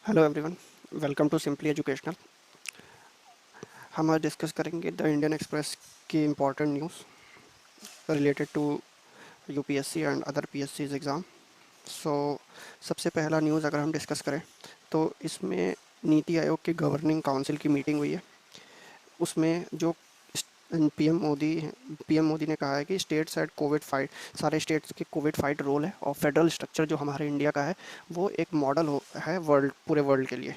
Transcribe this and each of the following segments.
Hello everyone, welcome to simply educational. हम आज discuss करेंगे द इंडियन एक्सप्रेस की important news related to UPSC and other पीएससीज exam. सो सबसे पहला न्यूज़ अगर हम डिस्कस करें तो इसमें नीति आयोग की गवर्निंग काउंसिल की मीटिंग हुई है। उसमें जो पीएम मोदी ने कहा है कि स्टेट्स एट कोविड फाइट, सारे स्टेट्स के कोविड फाइट रोल है और फेडरल स्ट्रक्चर जो हमारे इंडिया का है वो एक मॉडल है पूरे वर्ल्ड के लिए।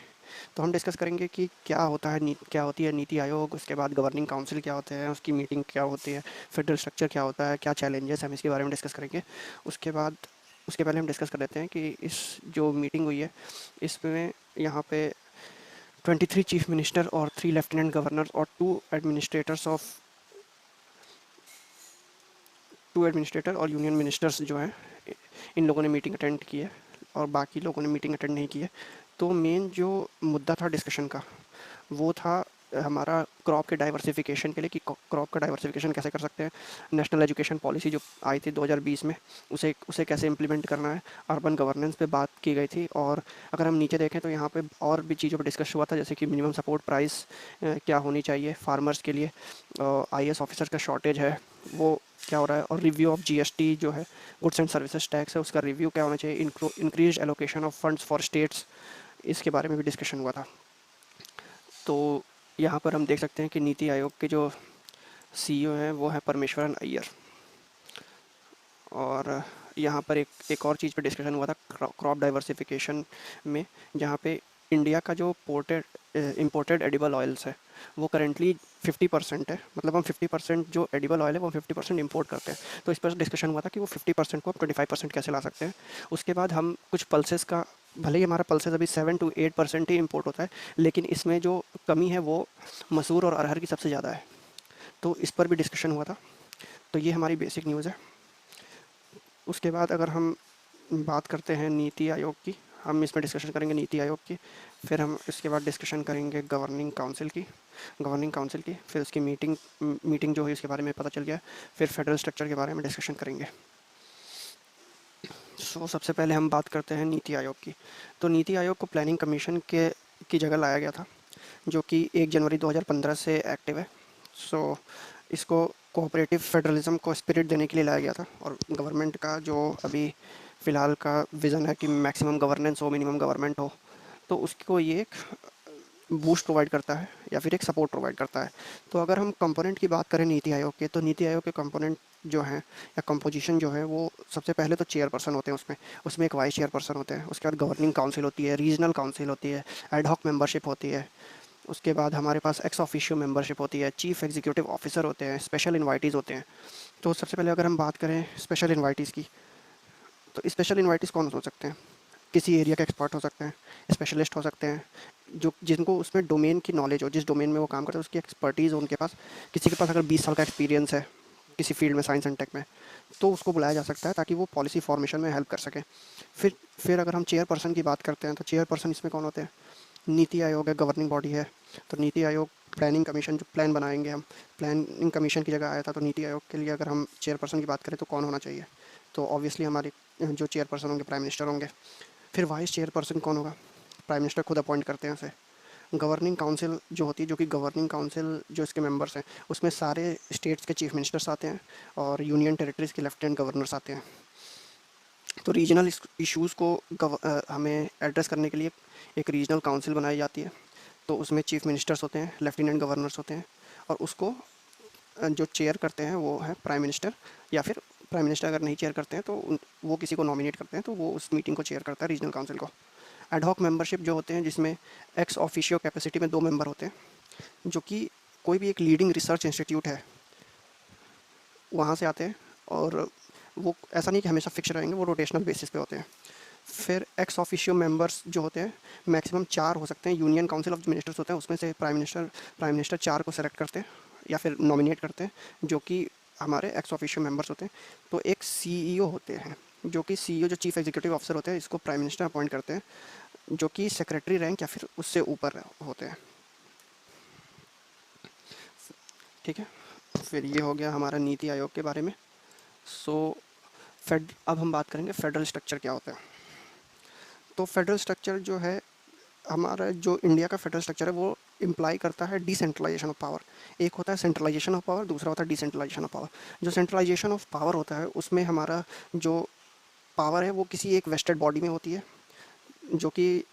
तो हम डिस्कस करेंगे कि क्या होता है क्या होती है नीति आयोग, उसके बाद गवर्निंग काउंसिल क्या होते हैं, उसकी मीटिंग क्या होती है, फेडरल स्ट्रक्चर क्या होता है, क्या चैलेंजेस हम इसके बारे में डिस्कस करेंगे। उसके बाद उसके पहले हम डिस्कस कर लेते हैं कि इस जो मीटिंग हुई है इसमें यहाँ पे 23 चीफ मिनिस्टर और 3 लेफ्टिनेंट गवर्नर और टू एडमिनिस्ट्रेटर और यूनियन मिनिस्टर्स जो हैं इन लोगों ने मीटिंग अटेंड की है और बाकी लोगों ने मीटिंग अटेंड नहीं की है। तो मेन जो मुद्दा था डिस्कशन का वो था हमारा क्रॉप के डाइवर्सिफिकेशन के लिए कि क्रॉप का डाइवर्सिफिकेशन कैसे कर सकते हैं। नेशनल एजुकेशन पॉलिसी जो आई थी 2020 में उसे उसे कैसे इम्प्लीमेंट करना है। अर्बन गवर्नेंस पे बात की गई थी और अगर हम नीचे देखें तो यहाँ पे और भी चीज़ों पर डिस्कस हुआ था, जैसे कि मिनिमम सपोर्ट प्राइस क्या होनी चाहिए फार्मर्स के लिए, आईएएस ऑफिसर का शॉर्टेज है वो क्या हो रहा है, और रिव्यू ऑफ जीएसटी जो है गुड्स एंड सर्विसेज टैक्स है उसका रिव्यू क्या होना चाहिए, increase allocation of funds for states, इसके बारे में भी डिस्कशन हुआ था। तो यहाँ पर हम देख सकते हैं कि नीति आयोग के जो सीईओ हैं वो है परमेश्वरन अय्यर। और यहाँ पर एक और चीज़ पे डिस्कशन हुआ था क्रॉप डाइवर्सिफिकेशन में, जहाँ पे इंडिया का जो इम्पोर्टेड एडिबल ऑयल्स है वो करेंटली 50% है। मतलब हम 50% जो एडिबल ऑयल है वो 50% इम्पोर्ट करते हैं। तो इस पर डिस्कशन हुआ था कि वो 50% को हम 25% कैसे ला सकते हैं। उसके बाद हम कुछ पल्सेस का, भले ही हमारा पल्सेस अभी 7 to 8% ही इम्पोर्ट होता है, लेकिन इसमें जो कमी है वो मसूर और अरहर की सबसे ज़्यादा है। तो इस पर भी डिस्कशन हुआ था। तो ये हमारी बेसिक न्यूज़ है। उसके बाद अगर हम बात करते हैं नीति आयोग की, हम इसमें डिस्कशन करेंगे नीति आयोग की, फिर हम इसके बाद डिस्कशन करेंगे गवर्निंग काउंसिल की, फिर उसकी मीटिंग जो हुई उसके बारे में पता चल गया, फिर फेडरल स्ट्रक्चर के बारे में डिस्कशन करेंगे। सबसे पहले हम बात करते हैं नीति आयोग की। तो नीति आयोग को प्लानिंग कमीशन की जगह लाया गया था, जो कि 1 जनवरी 2015 से एक्टिव है। इसको कोऑपरेटिव फेडरलिज्म को स्पिरिट देने के लिए लाया गया था और गवर्नमेंट का जो अभी फ़िलहाल का विज़न है कि मैक्सिमम गवर्नेंस हो, मिनिमम गवर्नमेंट हो, तो उसको ये एक बूस्ट प्रोवाइड करता है या फिर एक सपोर्ट प्रोवाइड करता है। तो अगर हम कंपोनेंट की बात करें नीति आयोग के, तो नीति आयोग के कंपोनेंट जो हैं या कंपोजिशन जो है वो सबसे पहले तो चेयरपर्सन होते हैं, उसमें एक वाइस चेयरपर्सन होते हैं, उसके बाद गवर्निंग काउंसिल होती है, रीजनल काउंसिल होती है, एडहॉक मेंबरशिप होती है, उसके बाद हमारे पास एक्स ऑफिशियो मेंबरशिप होती है, चीफ एग्जीक्यूटिव ऑफिसर होते हैं, स्पेशल इन्वाइटीज़ होते हैं। तो सबसे पहले अगर हम बात करें स्पेशल इन्वाइटीज़ की, तो स्पेशल इन्वाइटीज़ कौन हो सकते हैं? किसी एरिया के एक्सपर्ट हो सकते हैं, स्पेशलिस्ट हो सकते हैं, जो जिनको उसमें डोमेन की नॉलेज हो, जिस डोमेन में वो काम करते हैं उसकी एक्सपर्टीज़ हो उनके पास। किसी के पास अगर 20 साल का एक्सपीरियंस है किसी फील्ड में, साइंस एंड टेक में, तो उसको बुलाया जा सकता है ताकि वो पॉलिसी फॉर्मेशन में हेल्प कर सके। फिर अगर हम चेयरपर्सन की बात करते हैं तो चेयरपर्सन इसमें कौन होते हैं? नीति आयोग है, गवर्निंग बॉडी है। तो नीति आयोग प्लानिंग कमीशन जो प्लान बनाएंगे हम, प्लानिंग कमीशन की जगह आया था। तो नीति आयोग के लिए अगर हम चेयरपर्सन की बात करें तो कौन होना चाहिए? तो ऑब्वियसली हमारे जो चेयरपर्सन होंगे प्राइम मिनिस्टर होंगे। फिर वाइस चेयरपर्सन कौन होगा? प्राइम मिनिस्टर खुद अपॉइंट करते हैं उसे। गवर्निंग काउंसिल जो होती है, जो कि गवर्निंग काउंसिल जो इसके मेंबर्स हैं उसमें सारे स्टेट्स के चीफ मिनिस्टर्स आते हैं और यूनियन टेरिटरीज़ के लेफ्टिनेंट गवर्नर्स आते हैं। तो रीजनल इश्यूज़ को हमें एड्रेस करने के लिए एक रीजनल काउंसिल बनाई जाती है। तो उसमें चीफ मिनिस्टर्स होते हैं, लेफ्टिनेंट गवर्नर्स होते हैं, और उसको जो चेयर करते हैं वो है प्राइम मिनिस्टर, या फिर प्राइम मिनिस्टर अगर नहीं चेयर करते हैं तो वो किसी को नॉमिनेट करते हैं, तो वो उस मीटिंग को चेयर करता है, रीजनल काउंसिल को। एडहॉक मेंबरशिप जो होते हैं, जिसमें एक्स ऑफिशियो कैपेसिटी में 2 मेंबर होते हैं, जो कि कोई भी एक लीडिंग रिसर्च इंस्टीट्यूट है वहाँ से आते हैं, और वो ऐसा नहीं कि हमेशा फिक्स रहेंगे, वो रोटेशनल बेसिस पे होते हैं। फिर एक्स ऑफिशियो मेंबर्स जो होते हैं मैक्सिमम 4 हो सकते हैं। यूनियन काउंसिल ऑफ मिनिस्टर्स होते हैं, उसमें से प्राइम मिनिस्टर 4 को सेलेक्ट करते हैं या फिर नॉमिनेट करते हैं, जो कि हमारे एक्स ऑफिशियो मेंबर्स होते हैं। तो एक सीईओ होते हैं, जो कि सीईओ जो चीफ एग्जीक्यूटिव ऑफिसर होते हैं, इसको प्राइम मिनिस्टर अपॉइंट करते हैं, जो कि सेक्रेटरी रैंक या फिर उससे ऊपर होते हैं। ठीक है, फिर ये हो गया हमारा नीति आयोग के बारे में। सो अब हम बात करेंगे फेडरल स्ट्रक्चर क्या होता है। तो फेडरल स्ट्रक्चर जो है हमारा जो इंडिया का फेडरल स्ट्रक्चर है वो इम्प्लाई करता है डिसेंट्रलाइजेशन ऑफ पावर। एक होता है सेंट्रलाइजेशन ऑफ पावर, दूसरा होता है डिसेंट्रलाइजेशन ऑफ पावर। जो सेंट्रलाइजेशन ऑफ पावर होता है उसमें हमारा जो पावर है वो किसी एक वेस्टेड बॉडी में होती है, जो कि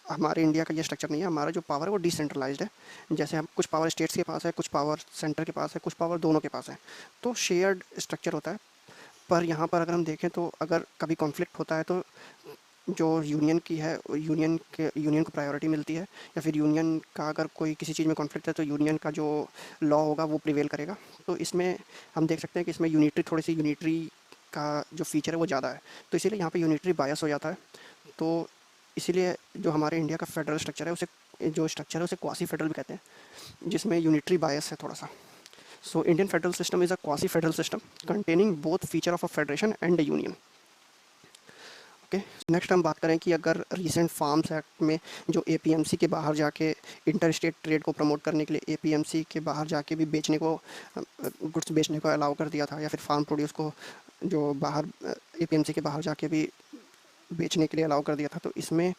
हमारे इंडिया का ये स्ट्रक्चर नहीं है। हमारा जो पावर है वो डिसेंट्रलाइज्ड है। जैसे हम कुछ पावर स्टेट्स के पास है, कुछ पावर सेंटर के पास है, कुछ पावर दोनों के पास है, तो शेयर्ड स्ट्रक्चर होता है। पर यहाँ पर अगर हम देखें तो अगर कभी कॉन्फ्लिक्ट होता है तो जो यूनियन की है यूनियन को प्रायोरिटी मिलती है, या फिर यूनियन का अगर कोई किसी चीज़ में कॉन्फ्लिक्ट है तो यूनियन का जो लॉ होगा वो प्रिवेल करेगा। तो इसमें हम देख सकते हैं कि इसमें यूनिटरी का जो फीचर है वो ज़्यादा है, तो इसीलिए यहाँ पे यूनिटरी बायस हो जाता है। तो इसीलिए जो हमारे इंडिया का फेडरल स्ट्रक्चर है उसे जो स्ट्रक्चर है उसे क्वासी फेडरल भी कहते हैं, जिसमें यूनिटरी बायस है थोड़ा सा। So Indian federal system is a quasi federal system containing both feature of a federation and a union. Okay, next हम बात करें कि अगर रिसेंट फार्म्स एक्ट में जो एपीएमसी के बाहर जाके इंटर स्टेट ट्रेड को प्रमोट करने के लिए एपीएमसी के बाहर जाके भी बेचने को गुड्स बेचने को अलाउ कर दिया था, या फिर फार्म प्रोड्यूस को जो बाहर एपीएमसी के बाहर जाके भी बेचने के लिए अलाउ कर दिया था, तो इसमें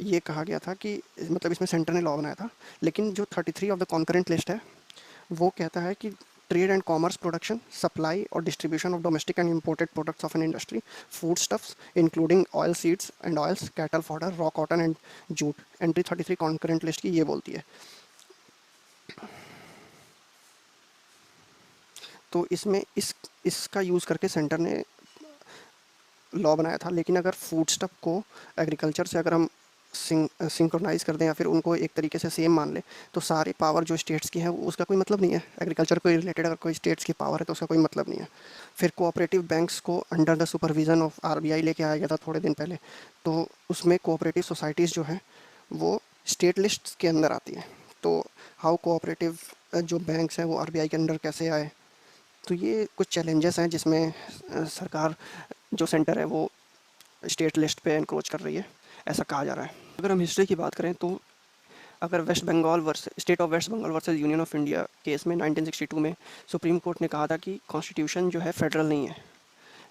ये कहा गया था कि मतलब इसमें सेंटर ने लॉ बनाया था। लेकिन जो 33 ऑफ द कॉन्करेंट लिस्ट है वो कहता है कि trade and commerce, production, supply और distribution of domestic and imported products of an industry, food stuffs including oil seeds and oils, cattle fodder, raw cotton and jute, entry 33 concurrent list की ये बोलती है। तो इसमें इसका यूज़ करके centre ने लॉ बनाया था। लेकिन अगर फूड स्टफ को एग्रीकल्चर से अगर हम सिंक्रोनाइज़ कर दें या फिर उनको एक तरीके से सेम मान लें, तो सारी पावर जो स्टेट्स की है उसका कोई मतलब नहीं है। एग्रीकल्चर को रिलेटेड अगर कोई स्टेट्स की पावर है तो उसका कोई मतलब नहीं है। फिर कोऑपरेटिव बैंक्स को under the supervision of RBI लेके आया गया था थोड़े दिन पहले, तो उसमें कोऑपरेटिव सोसाइटीज़ जो हैं वो स्टेट लिस्ट के अंदर आती हैं। तो हाउ कोऑपरेटिव जो बैंक्स हैं वो आरबीआई के अंडर कैसे आए, तो ये कुछ चैलेंजेस हैं जिसमें सरकार जो सेंटर है वो स्टेट लिस्ट पे एनक्रोच कर रही है, ऐसा कहा जा रहा है। अगर हम हिस्ट्री की बात करें तो अगर वेस्ट बंगाल वर्स state of West Bengal versus union of India case में 1962 में सुप्रीम कोर्ट ने कहा था कि कॉन्स्टिट्यूशन जो है फेडरल नहीं है।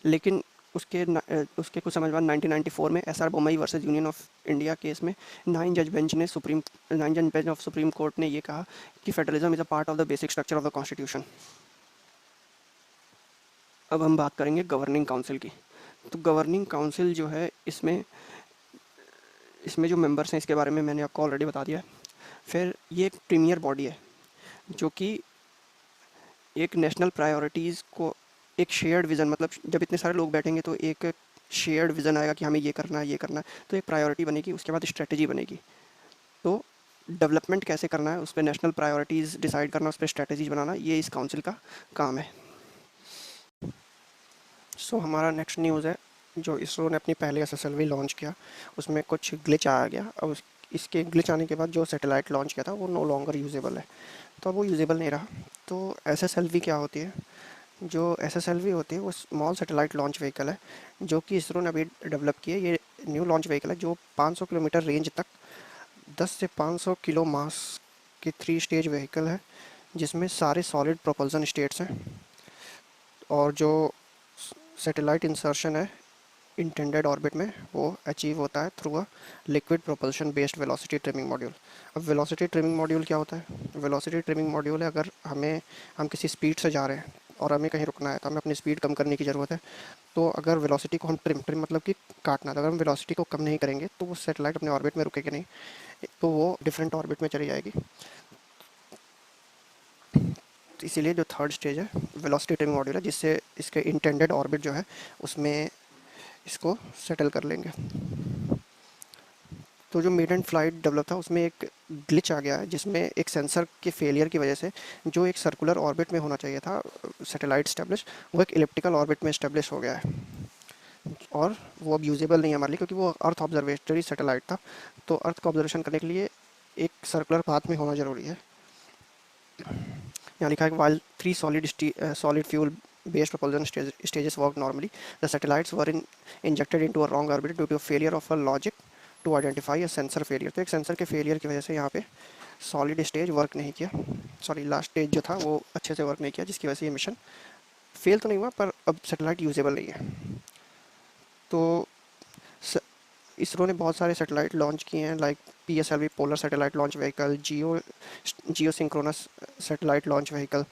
लेकिन उसके कुछ समय बाद 1994 में SR Bommai versus union of India case में 9 जज बेंच ऑफ सुप्रीम कोर्ट ने ये कहा कि federalism is a part of the basic structure of the constitution. अब हम बात करेंगे गवर्निंग काउंसिल की। तो गवर्निंग काउंसिल जो है इसमें इसमें जो मेंबर्स हैं इसके बारे में मैंने आपको ऑलरेडी बता दिया है। फिर ये एक प्रीमियर बॉडी है जो कि एक नेशनल प्रायोरिटीज़ को एक शेयर्ड विज़न, मतलब जब इतने सारे लोग बैठेंगे तो एक शेयर्ड विज़न आएगा कि हमें ये करना है, ये करना है, तो एक प्रायोरिटी बनेगी, उसके बाद स्ट्रेटजी बनेगी। तो डेवलपमेंट कैसे करना है उस पर नेशनल प्रायोरिटीज़ डिसाइड करना, उस पर स्ट्रेटजीज बनाना, ये इस काउंसिल का काम है। सो हमारा नेक्स्ट न्यूज़ है जो इसरो ने अपनी पहले एसएसएलवी लॉन्च किया, उसमें कुछ ग्लिच आ गया और इसके ग्लिच आने के बाद जो सैटेलाइट लॉन्च किया था वो नो लॉन्गर यूजेबल है, तो अब वो यूजेबल नहीं रहा। तो एसएसएलवी क्या होती है? जो एसएसएलवी होती है वो स्मॉल सैटेलाइट लॉन्च व्हीकल है जो कि इसरो ने अभी डेवलप की है। ये न्यू लॉन्च व्हीकल है जो 500 किलोमीटर रेंज तक 10 से 500 किलो मास की 3 स्टेज व्हीकल है, जिसमें सारे सॉलिड प्रोपल्सन स्टेट्स हैं। और जो सैटेलाइट इंसर्शन है इंटेंडेड ऑर्बिट में वो अचीव होता है through a liquid propulsion based velocity trimming module. अब वेलोसिटी ट्रिमिंग मॉड्यूल क्या होता है? वेलोसिटी ट्रिमिंग मॉड्यूल है अगर हम किसी स्पीड से जा रहे हैं और हमें कहीं रुकना है तो हमें अपनी स्पीड कम करने की ज़रूरत है। तो अगर वेलोसिटी को हम ट्रिम मतलब कि काटना, तो अगर हम वेलोसिटी को कम नहीं करेंगे तो वो सैटेलाइट अपने ऑर्बिट में रुकेगी नहीं, तो वो डिफरेंट ऑर्बिट में चली जाएगी। तो इसीलिए जो थर्ड स्टेज है वेलोसिटी ट्रिमिंग मॉड्यूल है, जिससे इसके इंटेंडेड ऑर्बिट जो है उसमें इसको सेटल कर लेंगे। तो जो मेड एंड फ्लाइट डेवलप था उसमें एक ग्लिच आ गया है, जिसमें एक सेंसर के फेलियर की वजह से जो एक सर्कुलर ऑर्बिट में होना चाहिए था सैटेलाइट स्टैब्लिश, वो एक इलिप्टिकल ऑर्बिट में स्टैब्लिश हो गया है और वो अब यूजेबल नहीं है हमारे लिए, क्योंकि वो अर्थ ऑब्जर्वेटरी सैटेलाइट था। तो अर्थ को ऑब्जर्वेशन करने के लिए एक सर्कुलर पाथ में होना ज़रूरी है। यहाँ लिखा है while 3 solid fuel based propulsion stages work normally, the satellites were injected into a wrong orbit due to a failure of a logic to identify a sensor failure। तो एक सेंसर के फेलियर की वजह से यहाँ पे सॉलिड स्टेज वर्क नहीं किया, सॉरी लास्ट स्टेज जो था वो अच्छे से वर्क नहीं किया, जिसकी वजह से ये मिशन फेल तो नहीं हुआ पर अब सैटेलाइट यूजेबल नहीं है। तो इसरो ने बहुत सारे सैटेलाइट लॉन्च किए हैं, like PSLV polar satellite launch vehicle, geo synchronous satellite launch vehicle.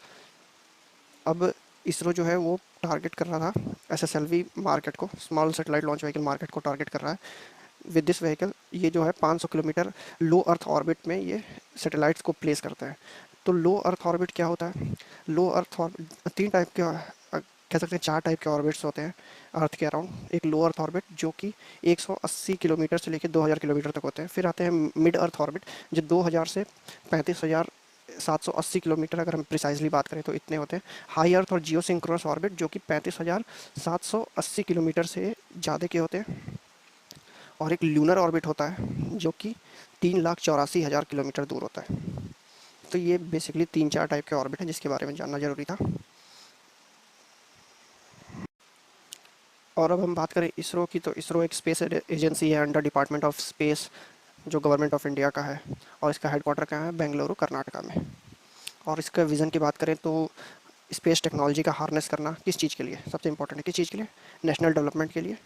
अब इसरो जो है वो टारगेट कर रहा था SSLV मार्केट को, small satellite launch vehicle market को टारगेट कर रहा है विद दिस व्हीकल। ये जो है 500 किलोमीटर लो अर्थ ऑर्बिट में ये सैटेलाइट्स को प्लेस करता है। तो लो अर्थ ऑर्बिट क्या होता है? लो अर्थ ऑर्बिट तीन टाइप के कह सकते हैं, चार टाइप के ऑर्बिट्स होते हैं अर्थ के अराउंड। एक लो अर्थ ऑर्बिट जो कि 180 किलोमीटर से लेकर 2000 किलोमीटर तक होते हैं। फिर आते हैं मिड अर्थ ऑर्बिट जो 2000 से 35,780 किलोमीटर, अगर हम प्रिसाइजली बात करें तो इतने होते हैं। हाई अर्थ और जियो सिंक्रोनस ऑर्बिट जो कि 35,780 किलोमीटर से ज़्यादा के होते हैं। और एक ल्यूनर ऑर्बिट होता है जो कि 3,84,000 किलोमीटर दूर होता है। तो ये बेसिकली तीन चार टाइप के ऑर्बिट हैं जिसके बारे में जानना ज़रूरी था। और अब हम बात करें इसरो की, तो इसरो एक स्पेस एजेंसी है अंडर डिपार्टमेंट ऑफ स्पेस जो गवर्नमेंट ऑफ इंडिया का है, और इसका हेडक्वार्टर कहाँ है? बेंगलुरु, कर्नाटका में। और इसका विज़न की बात करें तो स्पेस टेक्नोलॉजी का हार्नेस करना किस चीज़ के लिए सबसे इंपॉर्टेंट है? किस चीज़ के लिए? नेशनल डेवलपमेंट के लिए।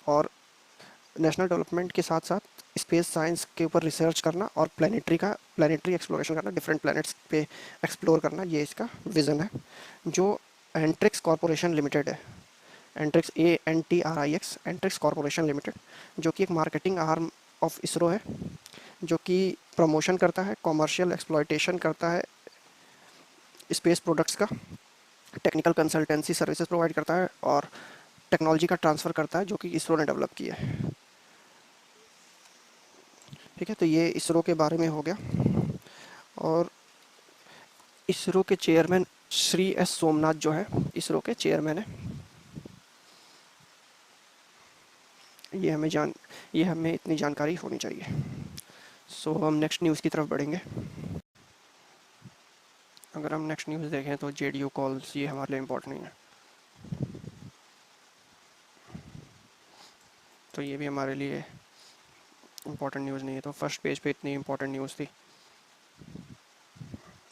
और नेशनल डेवलपमेंट के साथ साथ स्पेस साइंस के ऊपर रिसर्च करना और प्लानिटरी एक्सप्लोरेशन करना, डिफरेंट प्लैनेट्स पे एक्सप्लोर करना, ये इसका विज़न है। जो एंट्रिक्स कॉरपोरेशन लिमिटेड है, Antrix ANTRIX Antrix corporation limited, जो कि एक मार्केटिंग आर्म ऑफ इसरो है, जो कि प्रमोशन करता है, कॉमर्शियल एक्सप्लॉयटेशन करता है स्पेस प्रोडक्ट्स का, टेक्निकल कंसल्टेंसी सर्विसेज प्रोवाइड करता है और टेक्नोलॉजी का ट्रांसफ़र करता है जो कि इसरो ने डेवलप किया है। ठीक है, तो ये इसरो के बारे में हो गया। और इसरो के चेयरमैन श्री S सोमनाथ जो है इसरो के चेयरमैन है। ये हमें इतनी जानकारी होनी चाहिए। सो हम नेक्स्ट न्यूज़ की तरफ बढ़ेंगे। अगर हम नेक्स्ट न्यूज़ देखें तो JDU कॉल्स, ये हमारे लिए इम्पोर्टेंट नहीं है, तो ये भी हमारे लिए इम्पोर्टेंट न्यूज़ नहीं है। तो फर्स्ट पेज पे इतनी इम्पोर्टेंट न्यूज़ थी।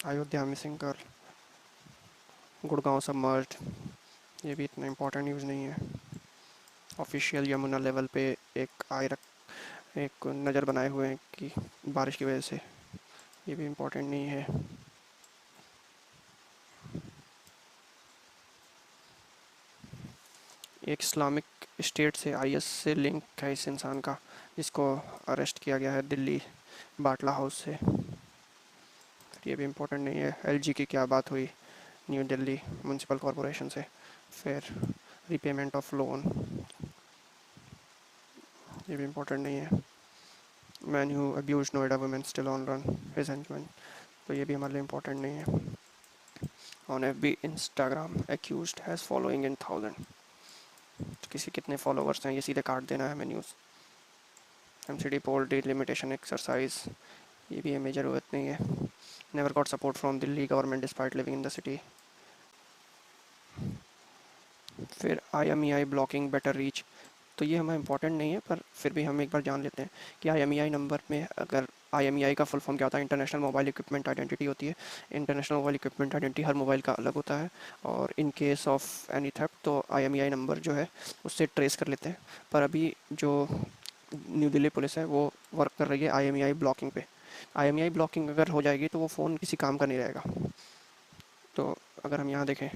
Ayodhya missing girl, Gurgaon submerged, ये भी इतना इम्पोर्टेंट न्यूज़ नहीं है। ऑफिशियल यमुना लेवल पे एक नज़र बनाए हुए हैं कि बारिश की वजह से, ये भी इम्पोर्टेंट नहीं है। एक इस्लामिक स्टेट से IS से लिंक है इस इंसान का, जिसको अरेस्ट किया गया है दिल्ली बाटला हाउस से, ये भी इम्पोर्टेंट नहीं है। LG की क्या बात हुई न्यू दिल्ली म्यूनसिपल कॉरपोरेशन से। फिर रीपेमेंट ऑफ लोन, ये भी इम्पोर्टेंट नहीं है। मैन हू अब्यूज नोएडा women still on run his henchman, तो ये भी हमारे लिए इम्पोर्टेंट नहीं है। On FB Instagram accused has following in 1000, किसी कितने फॉलोवर्स हैं ये सीधे काट देना है हमें न्यूज़। MCD पोल डिलिमिटेशन एक्सरसाइज, ये भी हमें ज़रूरत नहीं है। Never got support from Delhi government despite living in the city. फिर IMEI ब्लॉकिंग बेटर रीच, तो ये हमें इम्पोर्टेंट नहीं है, पर फिर भी हम एक बार जान लेते हैं कि IMEI नंबर में, अगर IMEI का फुल फॉर्म क्या होता है? इंटरनेशनल मोबाइल इक्विपमेंट आइडेंटिटी होती है। इंटरनेशनल मोबाइल इक्विपमेंट आइडेंटिटी हर मोबाइल का अलग होता है, और in case of any theft तो IMEI नंबर जो है उससे ट्रेस कर लेते हैं। पर अभी जो न्यू दिल्ली पुलिस है वो वर्क कर रही है IMEI ब्लॉकिंग पे। IMEI ब्लॉकिंग अगर हो जाएगी तो वो फ़ोन किसी काम का नहीं रहेगा। तो अगर हम यहाँ देखें,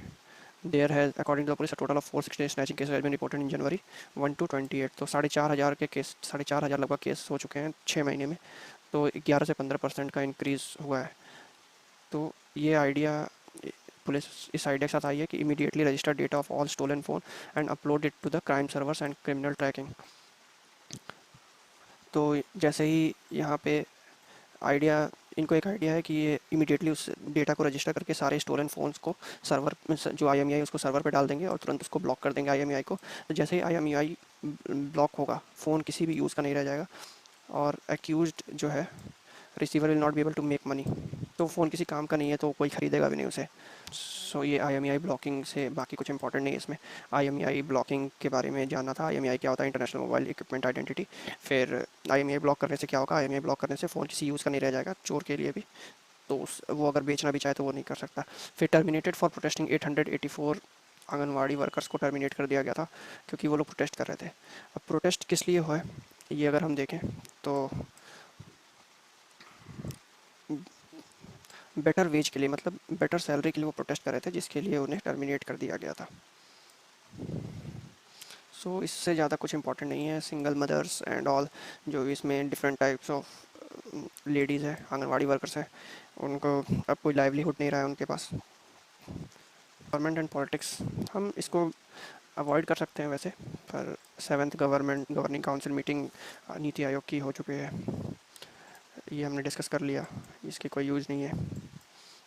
there has according to the police a total of 460 snatching cases has been reported in January 1 to 28, तो 4,500 के केस, 4,500 लगभग केस हो चुके हैं 6 महीने में। तो 11 से 15% का इंक्रीज़ हुआ है। तो ये आइडिया, पुलिस इस आइडिया के साथ आई है कि immediately register data of all stolen phone and upload it to the crime servers and criminal tracking. तो जैसे ही यहाँ पे इनको एक आइडिया है कि ये इमीडिएटली उस डेटा को रजिस्टर करके सारे स्टोलन फ़ोन्स को सर्वर जो IMEI उसको सर्वर पे डाल देंगे और तुरंत उसको ब्लॉक कर देंगे IMEI को। तो जैसे ही IMEI ब्लॉक होगा, फ़ोन किसी भी यूज़ का नहीं रह जाएगा, और एक्यूज्ड जो है receiver will not be able to make money, तो फ़ोन किसी काम का नहीं है तो कोई ख़रीदेगा भी नहीं उसे। सो ये IMEI ब्लॉकिंग से बाकी कुछ इंपॉर्टेंट नहीं है इसमें। IMEI ब्लॉकिंग के बारे में जानना था, IMEI क्या होता है? International mobile equipment identity. फिर IMEI ब्लॉक करने से क्या होगा? IMEI ब्लॉक करने से फ़ोन किसी यूज़ का नहीं रह जाएगा, चोर के लिए भी, तो वो अगर बेचना भी चाहे तो वो नहीं कर सकता। फिर terminated for protesting 884 anganwadi workers को टर्मिनेट कर दिया गया था क्योंकि वो लोग प्रोटेस्ट कर रहे थे। अब प्रोटेस्ट किस लिए हुआ है? ये अगर हम देखें तो बेटर वेज के लिए, मतलब बेटर सैलरी के लिए वो प्रोटेस्ट कर रहे थे, जिसके लिए उन्हें टर्मिनेट कर दिया गया था। सो इससे ज़्यादा कुछ इंपॉर्टेंट नहीं है। सिंगल मदर्स एंड ऑल, जो इसमें डिफरेंट टाइप्स ऑफ लेडीज़ हैं, आंगनवाड़ी वर्कर्स हैं, उनको अब कोई लाइवलीहुड नहीं रहा है उनके पास। गवर्नमेंट एंड पॉलिटिक्स, हम इसको अवॉइड कर सकते हैं वैसे, पर seventh governing council meeting NITI Aayog की हो चुकी है, ये हमने डिस्कस कर लिया, इसकी कोई यूज़ नहीं है।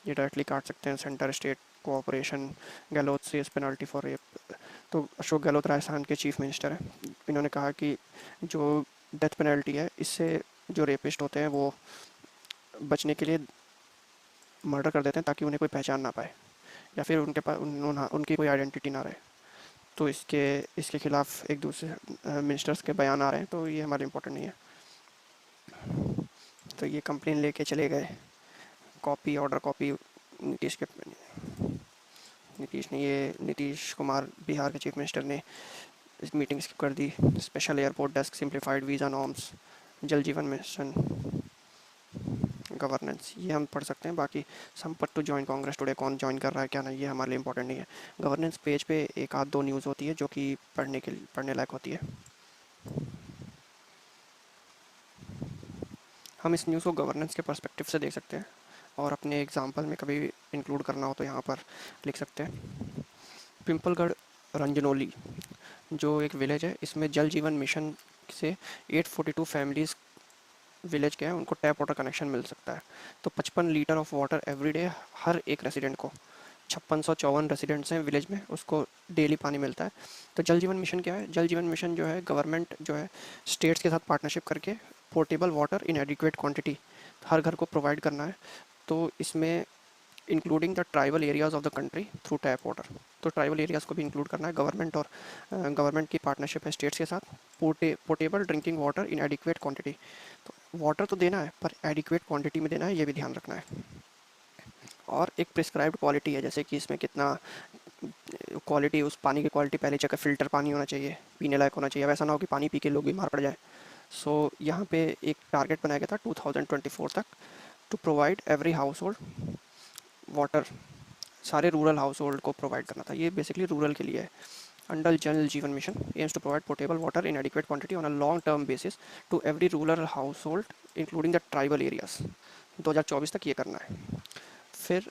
ये डायरेक्टली काट सकते हैं सेंटर स्टेट कोऑपरेशन। गहलोत से इस पेनल्टी फॉर रेप, तो अशोक गहलोत राजस्थान के चीफ मिनिस्टर हैं, इन्होंने कहा कि जो डेथ पेनल्टी है, इससे जो रेपिस्ट होते हैं वो बचने के लिए मर्डर कर देते हैं ताकि उन्हें कोई पहचान ना पाए, या फिर उनके पास उनकी कोई आइडेंटिटी ना रहे। तो इसके इसके खिलाफ एक दूसरे मिनिस्टर्स के बयान आ रहे हैं, तो ये हमारे इम्पोर्टेंट नहीं है। तो ये कंप्लेन लेके चले गए, कॉपी ऑर्डर कॉपी नीतीश के, नीतीश कुमार बिहार के चीफ मिनिस्टर ने इस मीटिंग स्किप कर दी। Special airport desk, simplified visa norms, Jal Jeevan mission, governance, ये हम पढ़ सकते हैं। बाकी संपर्क टू ज्वाइन कांग्रेस टुडे, कौन ज्वाइन कर रहा है क्या नहीं, ये हमारे लिए इंपॉर्टेंट नहीं है। गवर्नेंस पेज पे एक आध दो न्यूज़ होती है जो कि पढ़ने लायक होती है। हम इस न्यूज़ को गवर्नेंस के पर्सपेक्टिव से देख सकते हैं, और अपने एग्जाम्पल में कभी इंक्लूड करना हो तो यहाँ पर लिख सकते हैं। पिंपलगढ़ रंजनोली जो एक विलेज है, इसमें जल जीवन मिशन से 842 फैमिलीज़ विलेज के हैं, उनको टैप वाटर कनेक्शन मिल सकता है। तो 55 litre of water every day हर एक रेसिडेंट को, 5654 रेसिडेंट्स हैं विलेज में, उसको डेली पानी मिलता है। तो जल जीवन मिशन क्या है? जल जीवन मिशन जो है, गवर्नमेंट जो है स्टेट्स के साथ पार्टनरशिप करके portable water in adequate quantity हर घर को प्रोवाइड करना है। तो इसमें including the tribal areas of the country through tap water, तो ट्राइबल एरियाज़ को भी इंक्लूड करना है। गवर्नमेंट की पार्टनरशिप है स्टेट्स के साथ। Portable drinking water in adequate quantity, तो वाटर तो देना है पर एडिक्वेट क्वांटिटी में देना है, ये भी ध्यान रखना है। और एक प्रिस्क्राइब्ड क्वालिटी है, जैसे कि इसमें कितना क्वालिटी, उस पानी की क्वालिटी पहले चेक, फ़िल्टर पानी होना चाहिए, पीने लायक होना चाहिए, वैसा ना हो कि पानी पी के लोग बीमार पड़ जाए। सो यहाँ पे एक टारगेट बनाया गया था 2024 तक, to provide every household water, सारे रूरल हाउस होल्ड को प्रोवाइड करना था, ये बेसिकली रूरल के लिए है। Under Jal Jeevan mission aims to provide portable water in adequate quantity on a long term basis to every rural household including the tribal areas, 2024 तक ये करना है। फिर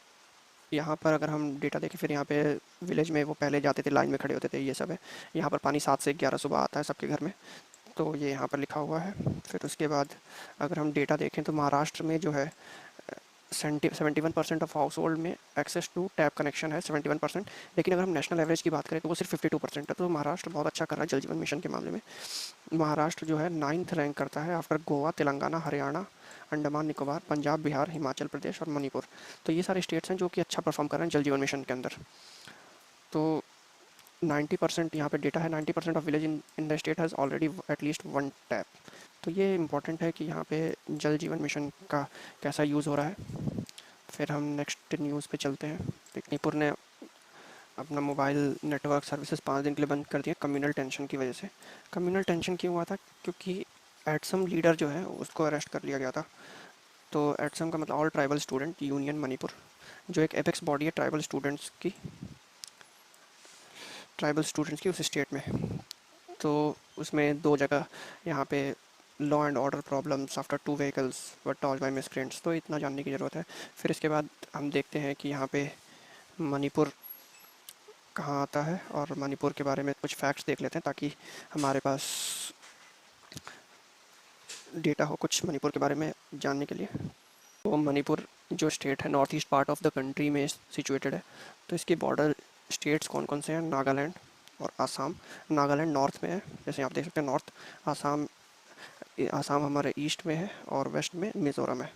यहाँ पर अगर हम डेटा देखें, फिर यहाँ पे विलेज में वो पहले जाते थे, लाइन में खड़े होते थे, ये सब है। यहाँ पर पानी 7 से 11 सुबह आता है सबके घर में, तो ये यहाँ पर लिखा हुआ है। फिर उसके बाद अगर हम डेटा देखें तो महाराष्ट्र में जो है 71% ऑफ हाउस होल्ड में एक्सेस टू टैप कनेक्शन है, 71%। लेकिन अगर हम नेशनल एवरेज की बात करें तो वो सिर्फ 52% है। तो महाराष्ट्र बहुत अच्छा कर रहा है जल जीवन मिशन के मामले में। महाराष्ट्र जो है 9th रैंक करता है आफ्टर गोवा, तेलंगाना, हरियाणा, अंडमान निकोबार, पंजाब, बिहार, हिमाचल प्रदेश और मणिपुर। तो ये सारे स्टेट्स हैं जो कि अच्छा परफॉर्म कर रहे हैं जल जीवन मिशन के अंदर। तो 90% यहाँ पे डेटा है, 90% of village in the state has already at least one tap. तो ये इम्पॉर्टेंट है कि यहाँ पे जल जीवन मिशन का कैसा यूज़ हो रहा है। फिर हम नेक्स्ट न्यूज़ पे चलते हैं। मणिपुर ने अपना मोबाइल नेटवर्क सर्विसेज 5 दिन के लिए बंद कर दिया कम्युनल टेंशन की वजह से। कम्युनल टेंशन क्यों हुआ था? क्योंकि एडसम लीडर जो है उसको अरेस्ट कर लिया गया था। तो एडसम का मतलब all tribal student union Manipur, जो एक एपेक्स बॉडी है ट्राइबल स्टूडेंट्स की उस स्टेट में। तो उसमें 2 जगह यहाँ पे law and order problems after 2 vehicles were torch by miscreants, तो इतना जानने की ज़रूरत है। फिर इसके बाद हम देखते हैं कि यहाँ पे मणिपुर कहाँ आता है, और मणिपुर के बारे में कुछ फैक्ट्स देख लेते हैं ताकि हमारे पास डेटा हो कुछ मणिपुर के बारे में जानने के लिए। तो मणिपुर जो स्टेट है north east part of the country में सिचुएटेड है। तो इसके बॉर्डर स्टेट्स कौन कौन से हैं? नागालैंड और आसाम। नागालैंड नॉर्थ में है, जैसे आप देख सकते हैं नॉर्थ। आसाम आसाम हमारे ईस्ट में है, और वेस्ट में मिज़ोरम है।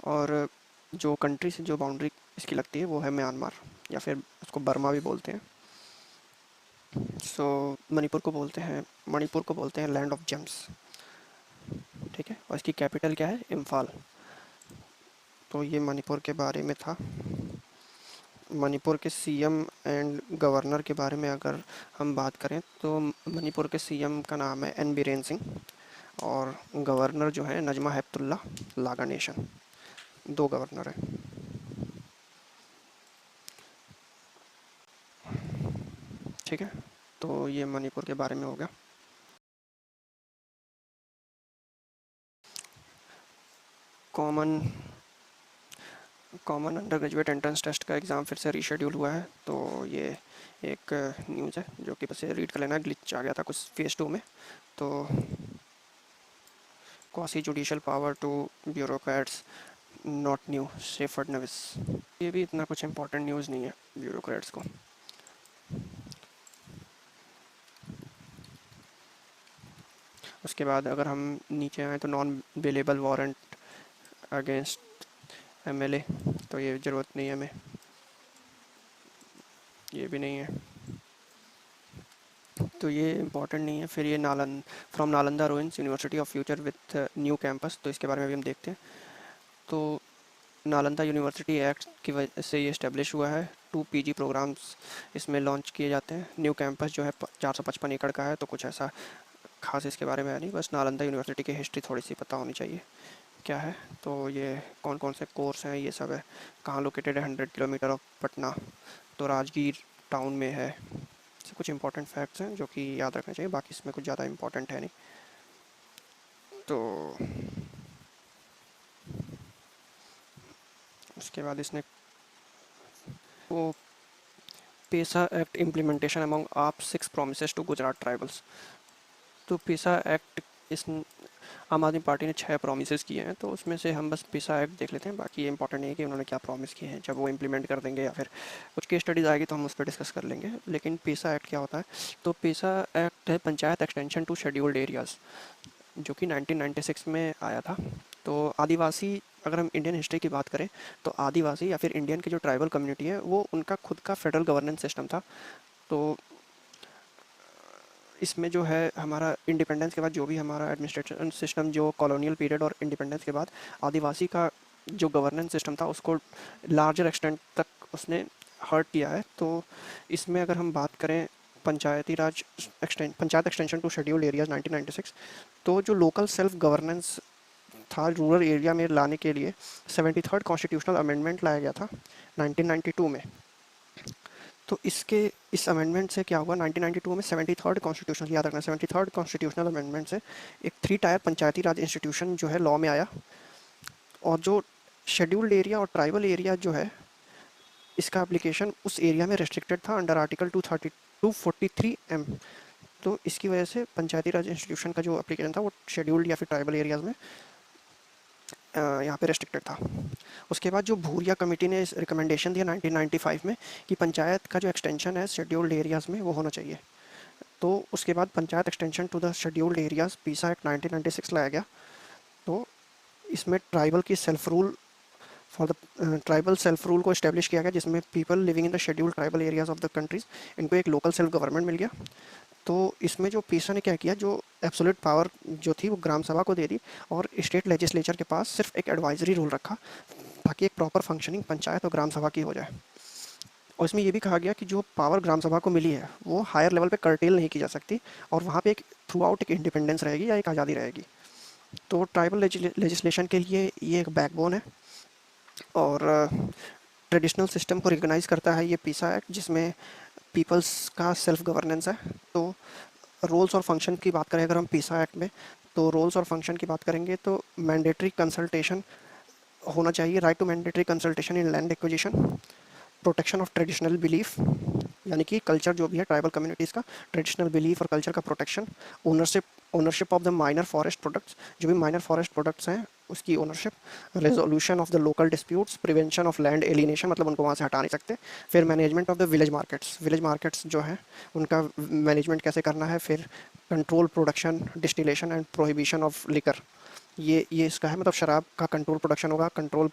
और जो कंट्री से जो बाउंड्री इसकी लगती है वो है म्यांमार, या फिर उसको बर्मा भी बोलते हैं। मणिपुर को बोलते हैं लैंड ऑफ जेम्स, ठीक है। और इसकी कैपिटल क्या है? इम्फाल। तो ये मणिपुर के बारे में था। मणिपुर के सीएम एंड गवर्नर के बारे में अगर हम बात करें तो मणिपुर के सीएम का नाम है एन बीरेन सिंह, और गवर्नर जो है नजमा हेपतुल्ला लागा नेशन, 2 गवर्नर हैं। ठीक है, तो ये मणिपुर के बारे में हो गया। Common common undergraduate entrance test का एग्ज़ाम फिर से रीशेड्यूल हुआ है, तो ये एक न्यूज़ है जो कि बस रीड कर लेना। ग्लिच आ गया था कुछ फेज़ 2 में। तो quasi judicial power to bureaucrats not new says Fadnavis. ये भी इतना कुछ इंपॉर्टेंट न्यूज़ नहीं है ब्यूरोक्रेट्स को। उसके बाद अगर हम नीचे आए तो non bailable warrant against MLA, तो ये ज़रूरत नहीं है हमें, ये भी नहीं है, तो ये इम्पॉर्टेंट नहीं है। फिर ये from Nalanda ruins university of future with new campus, तो इसके बारे में भी हम देखते हैं। तो नालंदा यूनिवर्सिटी एक्ट की वजह से ये इस्टेब्लिश हुआ है। 2 पीजी प्रोग्राम्स इसमें लॉन्च किए जाते हैं। न्यू कैंपस जो है 455 एकड़ का है, तो कुछ ऐसा खास इसके बारे में है नहीं, बस नालंदा यूनिवर्सिटी की हिस्ट्री थोड़ी सी पता होनी चाहिए क्या है। तो ये कौन कौन से कोर्स हैं ये सब है। कहाँ लोकेटेड है, 100 किलोमीटर ऑफ पटना, तो राजगीर टाउन में है। कुछ इंपॉर्टेंट फैक्ट्स हैं जो कि याद रखना चाहिए, बाकी इसमें कुछ ज़्यादा इंपॉर्टेंट है नहीं। तो उसके बाद इसने वो पेसा एक्ट इम्प्लीमेंटेशन अमंग आप 6 प्रोमिसेस टू गुजरात ट्राइबल्स। तो पेसा एक्ट इस आम आदमी पार्टी ने 6 प्रोमिस किए हैं, तो उसमें से हम बस पेसा एक्ट देख लेते हैं। बाकी ये इंपॉर्टेंट नहीं है कि उन्होंने क्या प्रॉमिस किए हैं, जब वो इम्प्लीमेंट कर देंगे या फिर कुछ केस स्टडीज़ आएगी तो हम उस पर डिस्कस कर लेंगे। लेकिन पेसा एक्ट क्या होता है, तो पेसा एक्ट है panchayat extension to scheduled areas, जो कि 1996 में आया था। तो आदिवासी, अगर हम इंडियन हिस्ट्री की बात करें तो आदिवासी या फिर इंडियन की जो ट्राइबल कम्युनिटी है वो उनका खुद का फेडरल गवर्नेंस सिस्टम था। तो इसमें जो है हमारा इंडिपेंडेंस के बाद जो भी हमारा एडमिनिस्ट्रेशन सिस्टम जो कॉलोनियल पीरियड और इंडिपेंडेंस के बाद आदिवासी का जो गवर्नेंस सिस्टम था उसको लार्जर एक्सटेंट तक उसने हर्ट किया है। तो इसमें अगर हम बात करें panchayat extension to scheduled areas 1996, तो जो लोकल सेल्फ गवर्नेंस था रूरल एरिया में लाने के लिए 73rd कॉन्स्टिट्यूशनल अमेंडमेंट लाया गया था 1992 में। तो इस अमेंडमेंट से क्या हुआ, 1992 में 73rd कॉन्स्टिट्यूशनल, याद रखना 73rd कॉन्स्टिट्यूशनल अमेंडमेंट से एक 3 टायर पंचायती राज इंस्टीट्यूशन जो है लॉ में आया। और जो शेड्यूल्ड एरिया और ट्राइबल एरिया जो है इसका एप्लीकेशन उस एरिया में रेस्ट्रिक्टेड था अंडर आर्टिकल 243M। तो इसकी वजह से पंचायती राज इंस्टीट्यूशन का जो एप्लीकेशन था वो शेड्यूल्ड या फिर ट्राइबल एरियाज़ में यहाँ पे रेस्ट्रिक्टेड था। उसके बाद जो भूरिया कमेटी ने रिकमेंडेशन दिया 1995 में कि पंचायत का जो एक्सटेंशन है शेड्यूल्ड एरियाज़ में वो होना चाहिए, तो उसके बाद panchayat extension to the scheduled areas PESA act 1996 लाया गया। तो इसमें ट्राइबल की self rule for the tribal self rule को इस्टेब्लिश किया गया, जिसमें people living in the scheduled tribal areas of the countries इनको एक लोकल सेल्फ गवर्नमेंट मिल गया। तो इसमें जो पीसा ने क्या किया, जो एब्सोल्यूट पावर जो थी वो ग्राम सभा को दे दी और स्टेट लेजिस्लेचर के पास सिर्फ एक एडवाइजरी रोल रखा, ताकि एक प्रॉपर फंक्शनिंग पंचायत और ग्राम सभा की हो जाए। और इसमें ये भी कहा गया कि जो पावर ग्राम सभा को मिली है वो हायर लेवल पे कर्टेल नहीं की जा सकती, और वहाँ पे एक थ्रू आउट एक इंडिपेंडेंस रहेगी या एक आज़ादी रहेगी। तो ट्राइबल लेजिस्लेशन के लिए ये एक बैकबोन है। और ट्रेडिशनल सिस्टम को रिकॉग्नाइज़ करता है ये पीसा एक्ट, जिसमें पीपल्स का सेल्फ गवर्नेंस है। तो रोल्स और फंक्शन की बात करें अगर हम पीसा एक्ट में, तो रोल्स और फंक्शन की बात करेंगे तो मैंडेटरी कंसल्टेशन होना चाहिए, right to mandatory consultation in land acquisition, protection of traditional belief, यानी कि कल्चर जो भी है ट्राइबल कम्युनिटीज़ का ट्रेडिशनल बिलीफ और कल्चर का protection, ownership of the minor forest products, जो भी माइनर फॉरेस्ट प्रोडक्ट्स हैं उसकी ownership, resolution of the local disputes, prevention of land alienation, मतलब उनको वहाँ से हटा नहीं सकते। फिर management of the village markets जो है उनका मैनेजमेंट कैसे करना है। फिर control production, distillation and prohibition of liquor, ये इसका है, मतलब शराब का कंट्रोल प्रोडक्शन होगा, कंट्रोल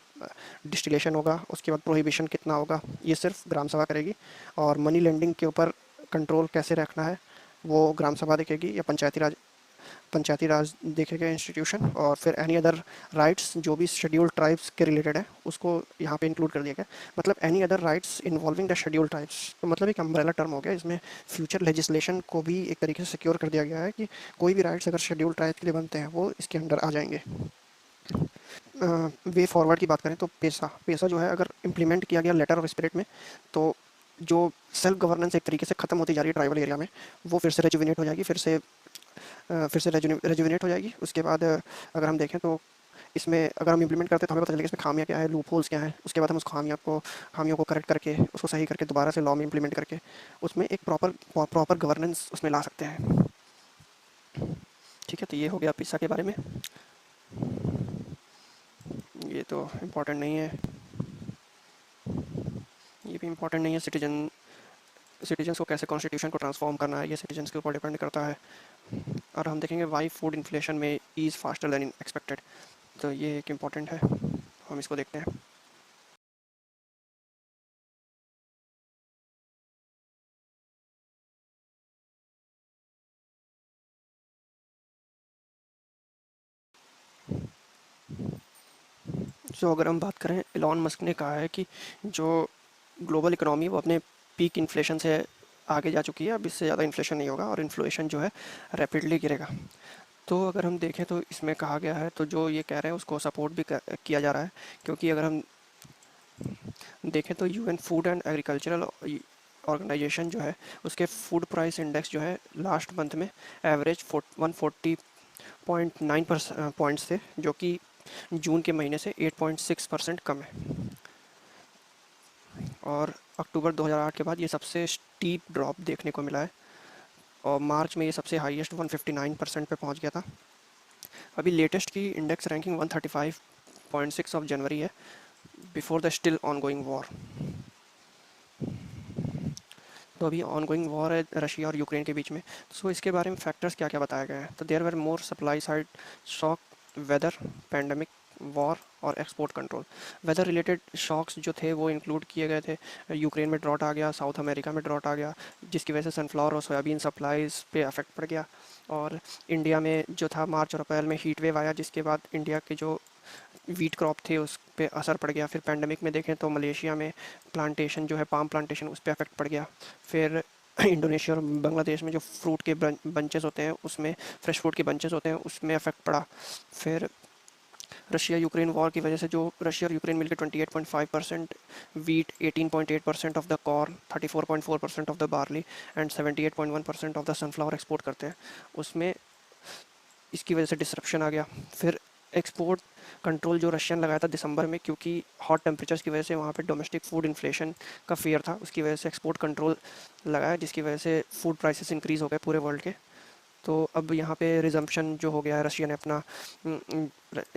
डिस्टिलेशन होगा, उसके बाद प्रोहिबिशन कितना होगा ये सिर्फ ग्राम सभा करेगी। और मनी लेंडिंग के ऊपर कंट्रोल कैसे रखना है वो ग्राम सभा देखेगी या पंचायती राज पंचायती राज देखेगा इंस्टीट्यूशन, और फिर एनी अदर राइट्स जो भी शेड्यूल्ड ट्राइब्स के रिलेटेड है उसको यहाँ पे इंक्लूड कर दिया गया। मतलब any other rights involving the scheduled tribes, तो मतलब एक अम्ब्रेला टर्म हो गया। इसमें फ्यूचर लेजिस्लेशन को भी एक तरीके से सिक्योर कर दिया गया है कि कोई भी राइट्स अगर शेड्यूल्ड ट्राइब्स के लिए बनते हैं वो इसके अंडर आ जाएंगे। वे फॉरवर्ड की बात करें तो पेसा जो है अगर इम्प्लीमेंट किया गया लेटर ऑफ स्पिरिट में, तो जो सेल्फ गवर्नेंस एक तरीके से ख़त्म होती जा रही है ट्राइबल एरिया में, वो फिर से रेजुविनेट हो जाएगी, फिर से रेजुविनेट हो जाएगी। उसके बाद अगर हम देखें तो इसमें अगर हम इम्प्लीमेंट करते हैं तो हमें पता चलेगा इसमें खामियां क्या है, लूप होल्स क्या हैं। उसके बाद हम उस खामियों को करेक्ट करके उसको सही करके दोबारा से लॉ में इम्प्लीमेंट करके उसमें एक प्रॉपर गवर्नेंस उसमें ला सकते हैं। ठीक है, तो ये हो गया पिसा के बारे में। ये तो इम्पोर्टेंट नहीं है, ये भी इम्पोर्टेंट नहीं है। सिटीजन्स को कैसे कॉन्स्टिट्यूशन को ट्रांसफॉर्म करना है, ये सिटीजन्स के ऊपर डिपेंड करता है। और हम देखेंगे वाई फूड इन्फ्लेशन में ईज़ फास्टर देन एक्सपेक्टेड, तो ये एक इम्पॉर्टेंट है, हम इसको देखते हैं। सो अगर हम बात करें, एलॉन मस्क ने कहा है कि जो ग्लोबल इकोनॉमी वो अपने पीक इन्फ्लेशन से आगे जा चुकी है, अब इससे ज़्यादा इन्फ्लेशन नहीं होगा और इन्फ्लेशन जो है रैपिडली गिरेगा। तो अगर हम देखें तो इसमें कहा गया है, तो जो ये कह रहे हैं उसको सपोर्ट भी किया जा रहा है, क्योंकि अगर हम देखें तो UN food and agricultural organization जो है उसके फूड प्राइस इंडेक्स जो है लास्ट मंथ में एवरेज 140.9 पॉइंट्स थे, जो कि जून के महीने से 8.6% कम है। और अक्टूबर 2008 के बाद ये सबसे स्टीप ड्रॉप देखने को मिला है, और मार्च में ये सबसे हाईएस्ट 159% पे पहुंच गया था। अभी लेटेस्ट की इंडेक्स रैंकिंग 135.6 ऑफ जनवरी है, before the still ongoing war. तो अभी ऑनगोइंग वॉर है रशिया और यूक्रेन के बीच में। सो इसके बारे में फैक्टर्स क्या क्या बताए गए हैं, तो there were more supply side shock, weather, pandemic, war और export control. Weather related shocks जो थे वो इंक्लूड किए गए थे। यूक्रेन में ड्रॉट आ गया, साउथ अमेरिका में ड्रॉट आ गया, जिसकी वजह से सनफ्लावर और सोयाबीन सप्लाईज पे अफेक्ट पड़ गया। और इंडिया में जो था मार्च और अप्रैल में हीट वेव आया, जिसके बाद इंडिया के जो वीट क्रॉप थे उस पे असर पड़ गया। फिर पैंडमिक में देखें तो मलेशिया में प्लांटेशन जो है पाम प्लांटेशन, उस पर अफेक्ट पड़ गया। फिर इंडोनेशिया और बांग्लादेश में जो फ्रूट के बंचेस होते हैं उसमें, फ्रेश फ्रूट के बंचेस होते हैं उसमें अफेक्ट पड़ा। फिर रशिया यूक्रेन वॉर की वजह से जो रशिया और यूक्रेन मिलकर 28.5% wheat, 18.8% of the corn, 34.4% of the barley and 78.1% of the sunflower export करते हैं, उसमें इसकी वजह से डिसरप्शन आ गया। फिर एक्सपोर्ट कंट्रोल जो रशियन लगाया था दिसंबर में, क्योंकि हॉट टेम्परेचर्स की वजह से वहाँ पे डोमेस्टिक फूड इन्फ्लेशन का फियर था, उसकी वजह से एक्सपोर्ट कंट्रोल लगाया, जिसकी वजह से फूड प्राइसेस इंक्रीज़ हो गए पूरे वर्ल्ड के। तो अब यहाँ पे रिजम्पशन जो हो गया है, रशिया ने अपना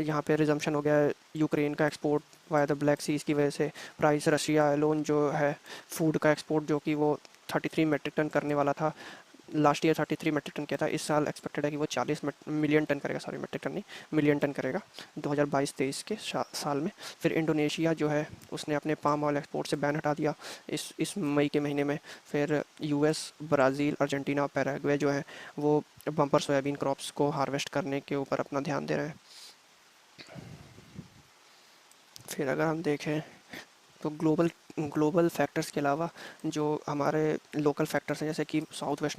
यहाँ पे रिजम्पशन हो गया है यूक्रेन का export via the Black Seas की वजह से। प्राइस रशिया एलोन जो है फूड का एक्सपोर्ट, जो कि वो 33 मेट्रिक टन करने वाला था लास्ट ईयर, 33 मेट्रिक टन किया था, इस साल एक्सपेक्टेड है कि वो 40 मिलियन टन करेगा, सॉरी मेट्रिक टन नहीं, मिलियन टन करेगा 2022-23 के साल में। फिर इंडोनेशिया जो है उसने अपने पाम ऑयल एक्सपोर्ट से बैन हटा दिया इस मई के महीने में। फिर यूएस, ब्राज़ील, अर्जेंटीना और पैराग्वे जो है वो बम्पर सोयाबीन क्रॉप्स को हार्वेस्ट करने के ऊपर अपना ध्यान दे रहे हैं। फिर अगर हम देखें तो ग्लोबल फैक्टर्स के अलावा जो हमारे लोकल फैक्टर्स हैं, जैसे कि साउथ वेस्ट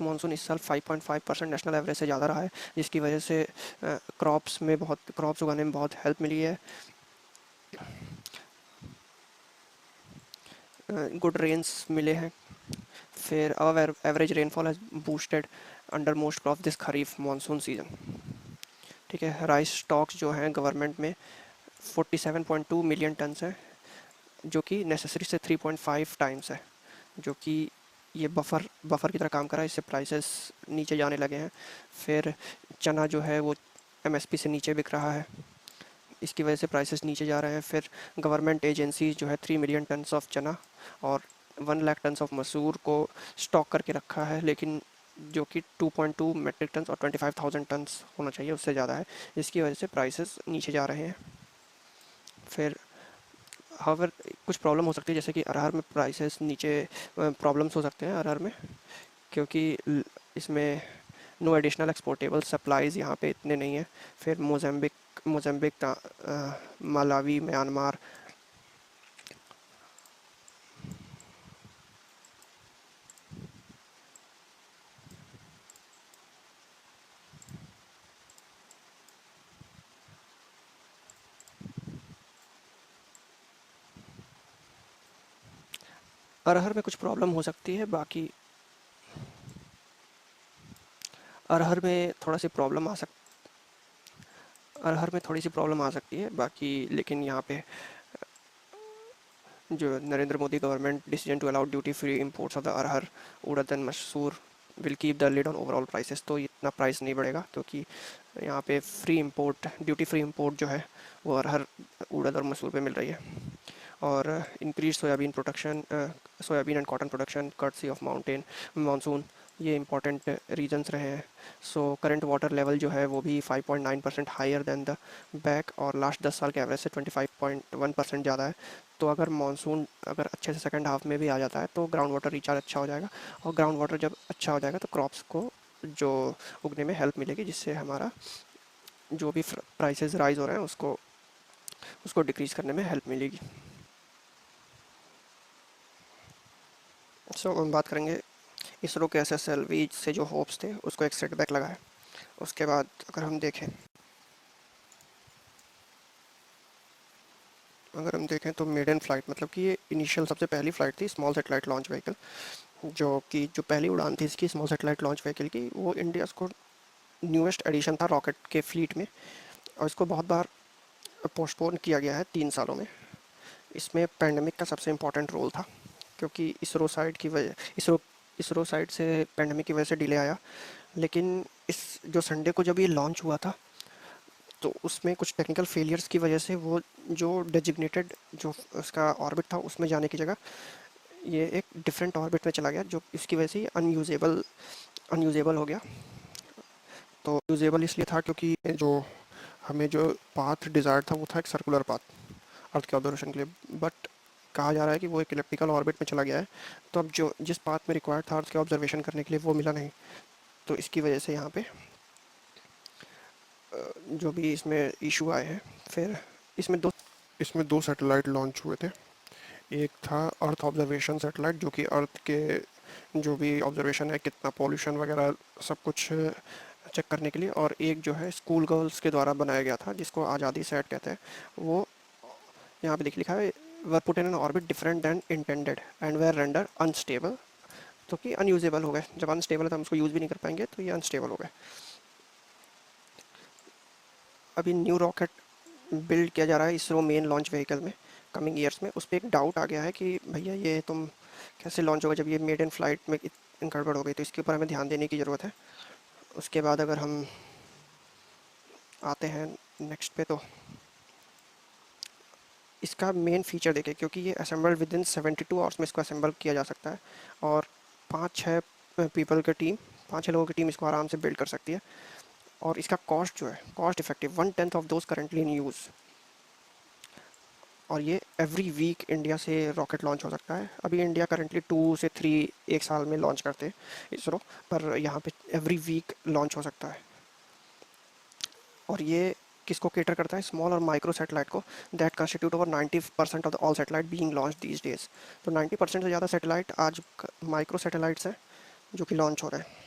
मानसून इस साल 5.5% नेशनल एवरेज से ज़्यादा रहा है, जिसकी वजह से क्रॉप्स उगाने में बहुत हेल्प मिली है। गुड रेंस मिले हैं। फिर our average rainfall has boosted under most crop this kharif monsoon season. ठीक है, राइस स्टॉक्स जो हैं गवर्नमेंट में 47.2 मिलियन टन है, जो कि नेसेसरी से 3.5 टाइम्स है, जो कि ये बफर की तरह काम कर रहा है, इससे प्राइसेस नीचे जाने लगे हैं। फिर चना जो है वो एमएसपी से नीचे बिक रहा है, इसकी वजह से प्राइसेस नीचे जा रहे हैं। फिर गवर्नमेंट एजेंसी जो है 3 मिलियन टन्स ऑफ चना और 1 लाख टन्स ऑफ मसूर को स्टॉक करके रखा है, लेकिन जो कि 2.2 मेट्रिक टन्स और 25,000 टन्स होना चाहिए, उससे ज़्यादा है, जिसकी वजह से प्राइसेस नीचे जा रहे हैं। फिर हाउएवर कुछ प्रॉब्लम हो सकती है, जैसे कि अरहर में प्राइसेस नीचे, प्रॉब्लम्स हो सकते हैं अरहर में, क्योंकि इसमें नो एडिशनल एक्सपोर्टेबल सप्लाईज़ यहाँ पे इतने नहीं हैं। फिर मोज़म्बिक मलावी, म्यांमार। अरहर में कुछ प्रॉब्लम हो सकती है, बाकी अरहर में थोड़ा सी प्रॉब्लम आ सक अरहर में थोड़ी सी प्रॉब्लम आ सकती है बाकी, लेकिन यहाँ पे जो Narendra Modi government decision to allow duty free imports of the arhar, urad and masoor will keep the lid on overall prices. तो इतना प्राइस नहीं बढ़ेगा क्योंकि यहाँ पे free import, duty free import जो है वो अरहर, उड़द और मसूर पे मिल रही है। और increase soybean production, soybean and cotton production courtesy of mountain monsoon, ये इंपॉर्टेंट रीजंस रहे हैं। सो करंट वाटर लेवल जो है वो भी 5.9% हायर दैन द बैक, और लास्ट 10 साल के एवरेज से 25.1% ज़्यादा है। तो अगर मानसून अगर अच्छे से सेकंड हाफ में भी आ जाता है तो ग्राउंड वाटर रिचार्ज अच्छा हो जाएगा, और ग्राउंड वाटर जब अच्छा हो जाएगा तो क्रॉप्स को जो उगने में हेल्प मिलेगी, जिससे हमारा जो भी प्राइसेस राइज हो रहे हैं उसको उसको डिक्रीज़ करने में हेल्प मिलेगी। सो हम बात करेंगे इसरो के SSLV से जो होप्स थे उसको एक सेटबैक लगा है। उसके बाद अगर हम देखें तो मेडन फ्लाइट, मतलब कि ये इनिशियल सबसे पहली फ़्लाइट थी स्मॉल सेटेलाइट लॉन्च व्हीकल, जो पहली उड़ान थी इसकी स्मॉल सेटेलाइट लॉन्च व्हीकल की, वो इंडिया को न्यूएस्ट एडिशन था रॉकेट के फ्लीट में, और इसको बहुत बार पोस्टपोन किया गया है 3 सालों में। इसमें पैंडमिक का सबसे इम्पोर्टेंट रोल था, क्योंकि इसरो साइड से पैंडमिक की वजह से डिले आया। लेकिन इस जो संडे को जब ये लॉन्च हुआ था तो उसमें कुछ टेक्निकल फेलियर्स की वजह से वो जो डेजिग्नेटेड जो उसका ऑर्बिट था उसमें जाने की जगह ये एक डिफरेंट ऑर्बिट में चला गया, जो इसकी वजह से अनयूजेबल हो गया। तो यूजेबल इसलिए था क्योंकि जो हमें जो पाथ डिज़ायर था वो था एक सर्कुलर पाथ अर्थ के ऑब्जर्वेशन के लिए, बट कहा जा रहा है कि वो एक इलेप्टिकल ऑर्बिट में चला गया है। तो अब जो जिस पाथ में रिक्वायर्ड था अर्थ के ऑब्जर्वेशन करने के लिए वो मिला नहीं। तो इसकी वजह से यहाँ पे जो भी इसमें इशू आए हैं। फिर इसमें दो इसमें दो सैटेलाइट लॉन्च हुए थे। एक था अर्थ ऑब्जर्वेशन सैटेलाइट, जो कि अर्थ के जो भी ऑब्जर्वेशन है, कितना पॉल्यूशन वगैरह सब कुछ चेक करने के लिए, और एक जो है स्कूल गर्ल्स के द्वारा बनाया गया था जिसको आज़ादी सैट कहते हैं। वो यहाँ पे लिखा है were put in an orbit different than intended and were render unstable, तो कि अनयूजेबल हो गए। जब अनस्टेबल है तो हम उसको यूज़ भी नहीं कर पाएंगे, तो ये अनस्टेबल हो गए। अभी न्यू रॉकेट बिल्ड किया जा रहा है इसरो मेन लॉन्च व्हीकल में कमिंग ईयर्स में। उस पर एक डाउट आ गया है कि भैया ये तुम कैसे लॉन्च होगा जब ये मेड इन फ्लाइट में गड़बड़ हो गई, तो इसके ऊपर हमें ध्यान देने की ज़रूरत है। उसके बाद अगर हम आते हैं नेक्स्ट पे, तो इसका मेन फीचर देखें, क्योंकि ये असेंबल्ड विद इन 72 आवर्स में इसको असेंबल किया जा सकता है, और 5-6 पीपल की टीम 5-6 लोगों की टीम इसको आराम से बिल्ड कर सकती है। और इसका कॉस्ट जो है cost effective 1/10 of those currently in use, और ये एवरी वीक इंडिया से रॉकेट लॉन्च हो सकता है। अभी इंडिया करेंटली 2 से 3 एक साल में लॉन्च करते हैं इसरो, पर यहाँ पे एवरी वीक लॉन्च हो सकता है। और ये किसको केटर करता है? स्मॉल और माइक्रो सैटेलाइट को, that constitute over 90% of the all satellite being launch these days. तो 90% से ज़्यादा सैटेलाइट आज माइक्रो सैटेलाइट्स हैं जो कि लॉन्च हो रहे हैं।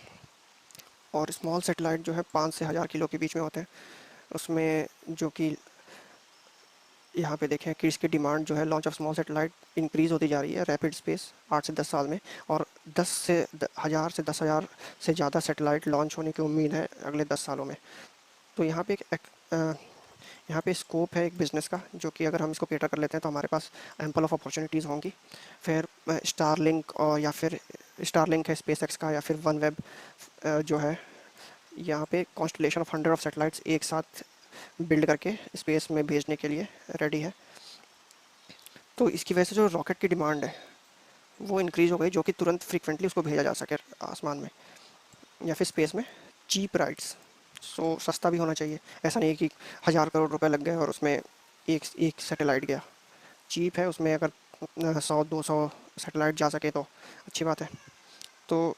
और स्मॉल सैटेलाइट जो है 5 से 1000 किलो के बीच में होते हैं। उसमें जो कि यहाँ पे देखें कि इसकी डिमांड जो है launch of small satellite increase होती जा रही है रैपिड स्पेस 8 से 10 साल में, और 10,000 से ज़्यादा सैटेलाइट लॉन्च होने की उम्मीद है अगले 10 सालों में। तो यहाँ पे यहाँ पे स्कोप है एक बिज़नेस का, जो कि अगर हम इसको केटर कर लेते हैं तो हमारे पास एम्पल ऑफ अपॉर्चुनिटीज़ होंगी। फिर स्टारलिंक, और या फिर स्टारलिंक है स्पेस एक्स का, या फिर वन वेब जो है, यहाँ पे कॉन्स्टलेशन ऑफ 100 ऑफ सैटेलाइट्स एक साथ बिल्ड करके स्पेस में भेजने के लिए रेडी है। तो इसकी वजह से जो रॉकेट की डिमांड है वो इंक्रीज़ हो गई, जो कि तुरंत फ्रीक्वेंटली उसको भेजा जा सके आसमान में या फिर स्पेस में। चीप राइड्स, सो सस्ता भी होना चाहिए। ऐसा नहीं है कि 1000 करोड़ रुपए लग गए और उसमें एक एक सैटेलाइट गया। चीप है, उसमें अगर 100-200 सैटेलाइट जा सके तो अच्छी बात है। तो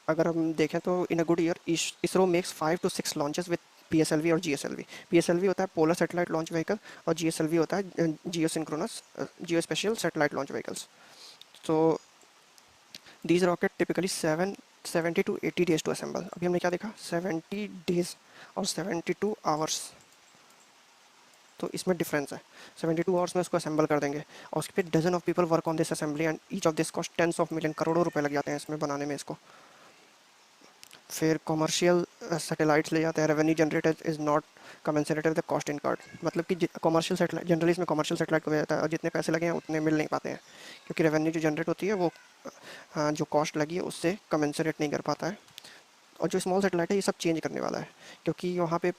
अगर हम देखें तो in a good year ISRO makes 5 to 6 launches with PSLV और GSLV। PSLV होता है पोलर सैटेलाइट लॉन्च व्हीकल और GSLV होता है geosynchronous geo special satellite launch vehicles. तो these rocket typically 70 to 80 days to assemble. अभी हमने क्या देखा, 70 days और 72 आवर्स, तो इसमें डिफरेंस है। 72 आवर्स में उसको असेंबल कर देंगे और उसके पे dozen of people work on this assembly and each of this cost tens of million, करोड़ों रुपए लग जाते हैं इसमें बनाने में इसको। फिर कॉमर्शियल सैटेलाइट्स ले जाते हैं, revenue generated is not commensurated with the cost incurred. मतलब कि कॉमर्शियल सैटेलाइट जनरली इसमें कॉमर्शियल सैटेलाइट को भेजा जाता है और जितने पैसे लगे हैं उतने मिल नहीं पाते हैं, क्योंकि रेवेन्यू जो जनरेट होती है वो जो कॉस्ट लगी है उससे कमेंसरेट नहीं कर पाता है। और जो स्मॉल सैटेलाइट है ये सब चेंज करने वाला है, क्योंकि वहाँ पे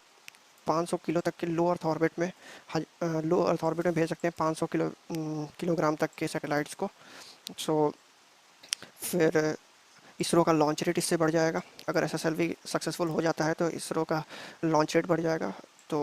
500 किलो तक के लो अर्थ ऑर्बिट में भेज सकते हैं 500 किलोग्राम तक के सैटेलाइट्स को। सो फिर इसरो का लॉन्च रेट इससे बढ़ जाएगा। अगर SSLV सक्सेसफुल हो जाता है तो इसरो का लॉन्च रेट बढ़ जाएगा। तो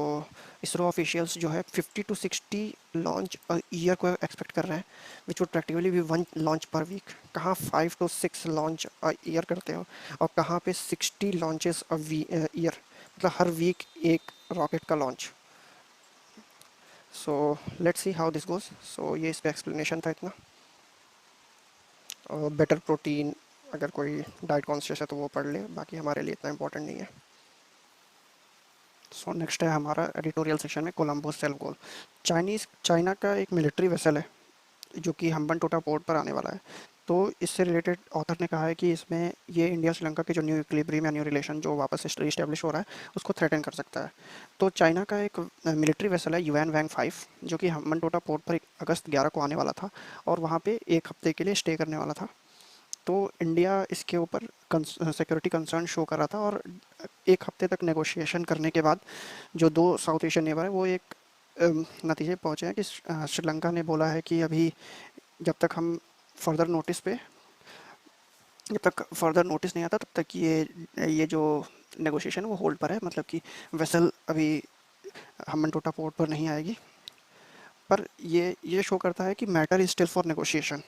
इसरो ऑफिशियल्स जो है 50 to 60 लॉन्च ईयर को एक्सपेक्ट कर रहे हैं, विच वुड प्रैक्टिकली भी 1 लॉन्च पर वीक। कहाँ 5 to 6 लॉन्च ईयर करते हो और कहाँ पे 60 लॉन्चेस ईयर, मतलब हर वीक एक रॉकेट का launch. So let's see how this goes. So ये इस पर एक्सप्लेनेशन था इतना। और बेटर प्रोटीन, अगर कोई डाइट कॉन्शियस है तो वो पढ़ ले, बाकी हमारे लिए इतना इंपॉर्टेंट नहीं है। सो नेक्स्ट है हमारा एडिटोरियल सेक्शन में कोलंबो सेल्फ गोल। चाइना का एक मिलिट्री वेसल है जो कि हम्बनटोटा पोर्ट पर आने वाला है। तो इससे रिलेटेड ऑथर ने कहा है कि इसमें ये इंडिया श्रीलंका के जो न्यू इक्विलिब्रियम या न्यू रिलेशन जो वापस से रिस्टेब्लिश हो रहा है उसको थ्रेटन कर सकता है। तो चाइना का एक मिलिट्री वेसल है यूएन वैंग 5 जो कि हम्बनटोटा पोर्ट पर अगस्त 11 को आने वाला था और वहाँ पे एक हफ्ते के लिए स्टे करने वाला था। तो इंडिया इसके ऊपर सिक्योरिटी कंसर्न शो कर रहा था और एक हफ्ते तक नेगोशिएशन करने के बाद जो दो साउथ एशियन नेबर हैं वो एक नतीजे पहुंचे हैं कि श्रीलंका ने बोला है कि अभी जब तक हम फर्दर नोटिस पे जब तक फर्दर नोटिस नहीं आता तब तक ये जो नेगोशिएशन वो होल्ड पर है, मतलब कि वेसल अभी हम्बनटोटा पोर्ट पर नहीं आएगी। पर ये शो करता है कि matter is still for negotiation.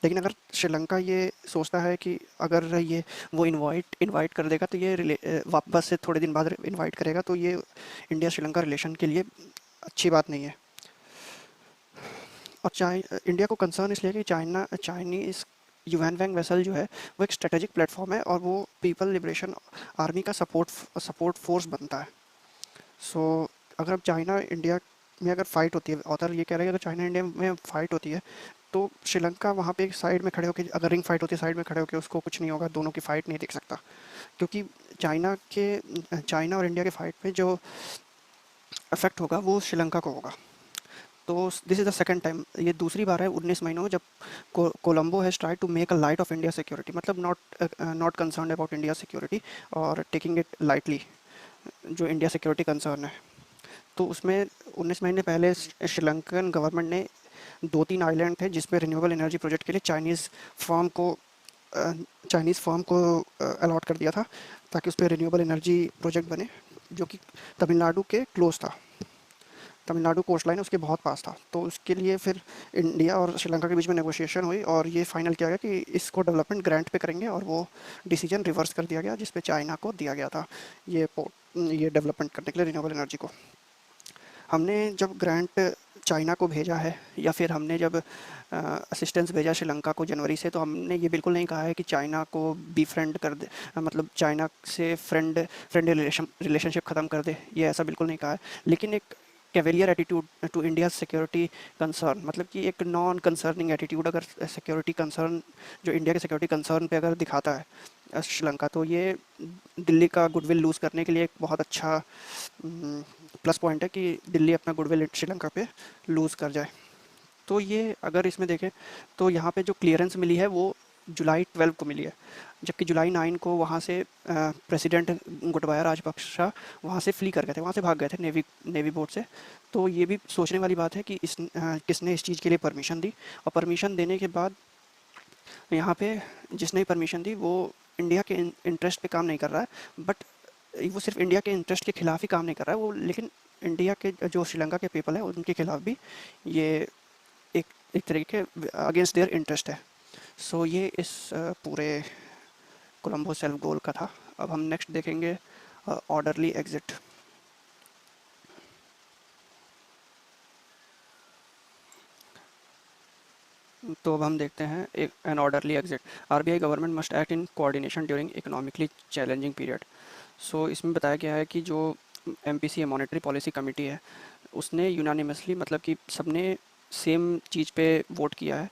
लेकिन अगर श्रीलंका ये सोचता है कि अगर ये वो इनवाइट कर देगा तो वापस से थोड़े दिन बाद इनवाइट करेगा, तो ये इंडिया श्रीलंका रिलेशन के लिए अच्छी बात नहीं है। और इंडिया को कंसर्न इसलिए कि चाइनीज यूएन वैंग वेसल जो है वो एक स्ट्रेटेजिक प्लेटफॉर्म है और वो पीपल लिबरेशन आर्मी का सपोर्ट फोर्स बनता है। सो अगर अब चाइना इंडिया में अगर फाइट होती है, ऑथर ये कह रहे हैं अगर चाइना इंडिया में फाइट होती है तो श्रीलंका वहाँ पे साइड में खड़े होकर, अगर रिंग फाइट होती है साइड में खड़े होकर उसको कुछ नहीं होगा, दोनों की फाइट नहीं देख सकता, क्योंकि चाइना और इंडिया के फाइट में जो इफेक्ट होगा वो श्रीलंका को होगा। तो this is the second time, ये दूसरी बार है 19 महीनों में जब Colombo has try to make a light of India security, मतलब not concern about India security और टेकिंग इट लाइटली जो इंडिया सिक्योरिटी कंसर्न है। तो उसमें 19 महीने पहले श्रीलंकन गवर्नमेंट ने 2-3 आइलैंड थे जिसमें रिन्यूएबल एनर्जी प्रोजेक्ट के लिए चाइनीज़ फर्म को अलॉट कर दिया था ताकि उस पर रिन्यूएबल एनर्जी प्रोजेक्ट बने, जो कि तमिलनाडु के क्लोज था। तमिलनाडु कोस्ट लाइन उसके बहुत पास था। तो उसके लिए फिर इंडिया और श्रीलंका के बीच में नेगोशिएशन हुई और ये फाइनल किया गया कि इसको डेवलपमेंट ग्रांट पे करेंगे और वो डिसीजन रिवर्स कर दिया गया जिस पे चाइना को दिया गया था ये डेवलपमेंट करने के लिए रिन्यूएबल एनर्जी को। हमने जब ग्रांट चाइना को भेजा है या फिर हमने जब असिस्टेंस भेजा श्रीलंका को जनवरी से, तो हमने ये बिल्कुल नहीं कहा है कि चाइना को बी फ्रेंड कर दे, मतलब चाइना से फ्रेंडली रिलेशनशिप ख़त्म कर दे, ये ऐसा बिल्कुल नहीं कहा है। लेकिन एक cavalier attitude to India security concern, मतलब कि एक नॉन कंसर्निंग एटीट्यूड अगर सिक्योरिटी कंसर्न जो इंडिया के सिक्योरिटी कंसर्न पे अगर दिखाता है श्रीलंका, तो ये दिल्ली का गुडविल लूज़ करने के लिए एक बहुत अच्छा प्लस पॉइंट है कि दिल्ली अपना गुडविल श्रीलंका पे लूज़ कर जाए। तो ये अगर इसमें देखें तो यहाँ पे जो क्लियरेंस मिली है वो जुलाई 12 को मिली है, जबकि जुलाई 9 को वहाँ से प्रेसिडेंट गोटबाया राजपक्षा वहाँ से फ्ली कर गए थे, वहाँ से भाग गए थे नेवी बोर्ड से। तो ये भी सोचने वाली बात है कि किसने इस चीज़ के लिए परमिशन दी, और परमिशन देने के बाद यहाँ पे जिसने परमिशन दी वो इंडिया के इंटरेस्ट पे काम नहीं कर रहा है, बट वो सिर्फ इंडिया के इंटरेस्ट के खिलाफ ही काम नहीं कर रहा है वो, लेकिन इंडिया के जो श्रीलंका के पीपल है उनके खिलाफ भी ये एक तरीके अगेंस्ट देयर इंटरेस्ट है। सो ये इस पूरे कोलंबो सेल्फ गोल का था। अब हम नेक्स्ट देखेंगे ऑर्डरली एग्जिट। तो अब हम देखते हैं एक an orderly exit. RBI government must act in coordination during economically challenging period. So इसमें बताया गया है कि जो एमपीसी है, मॉनेटरी पॉलिसी कमेटी है, उसने यूनानिमसली मतलब कि सबने सेम चीज़ पे वोट किया है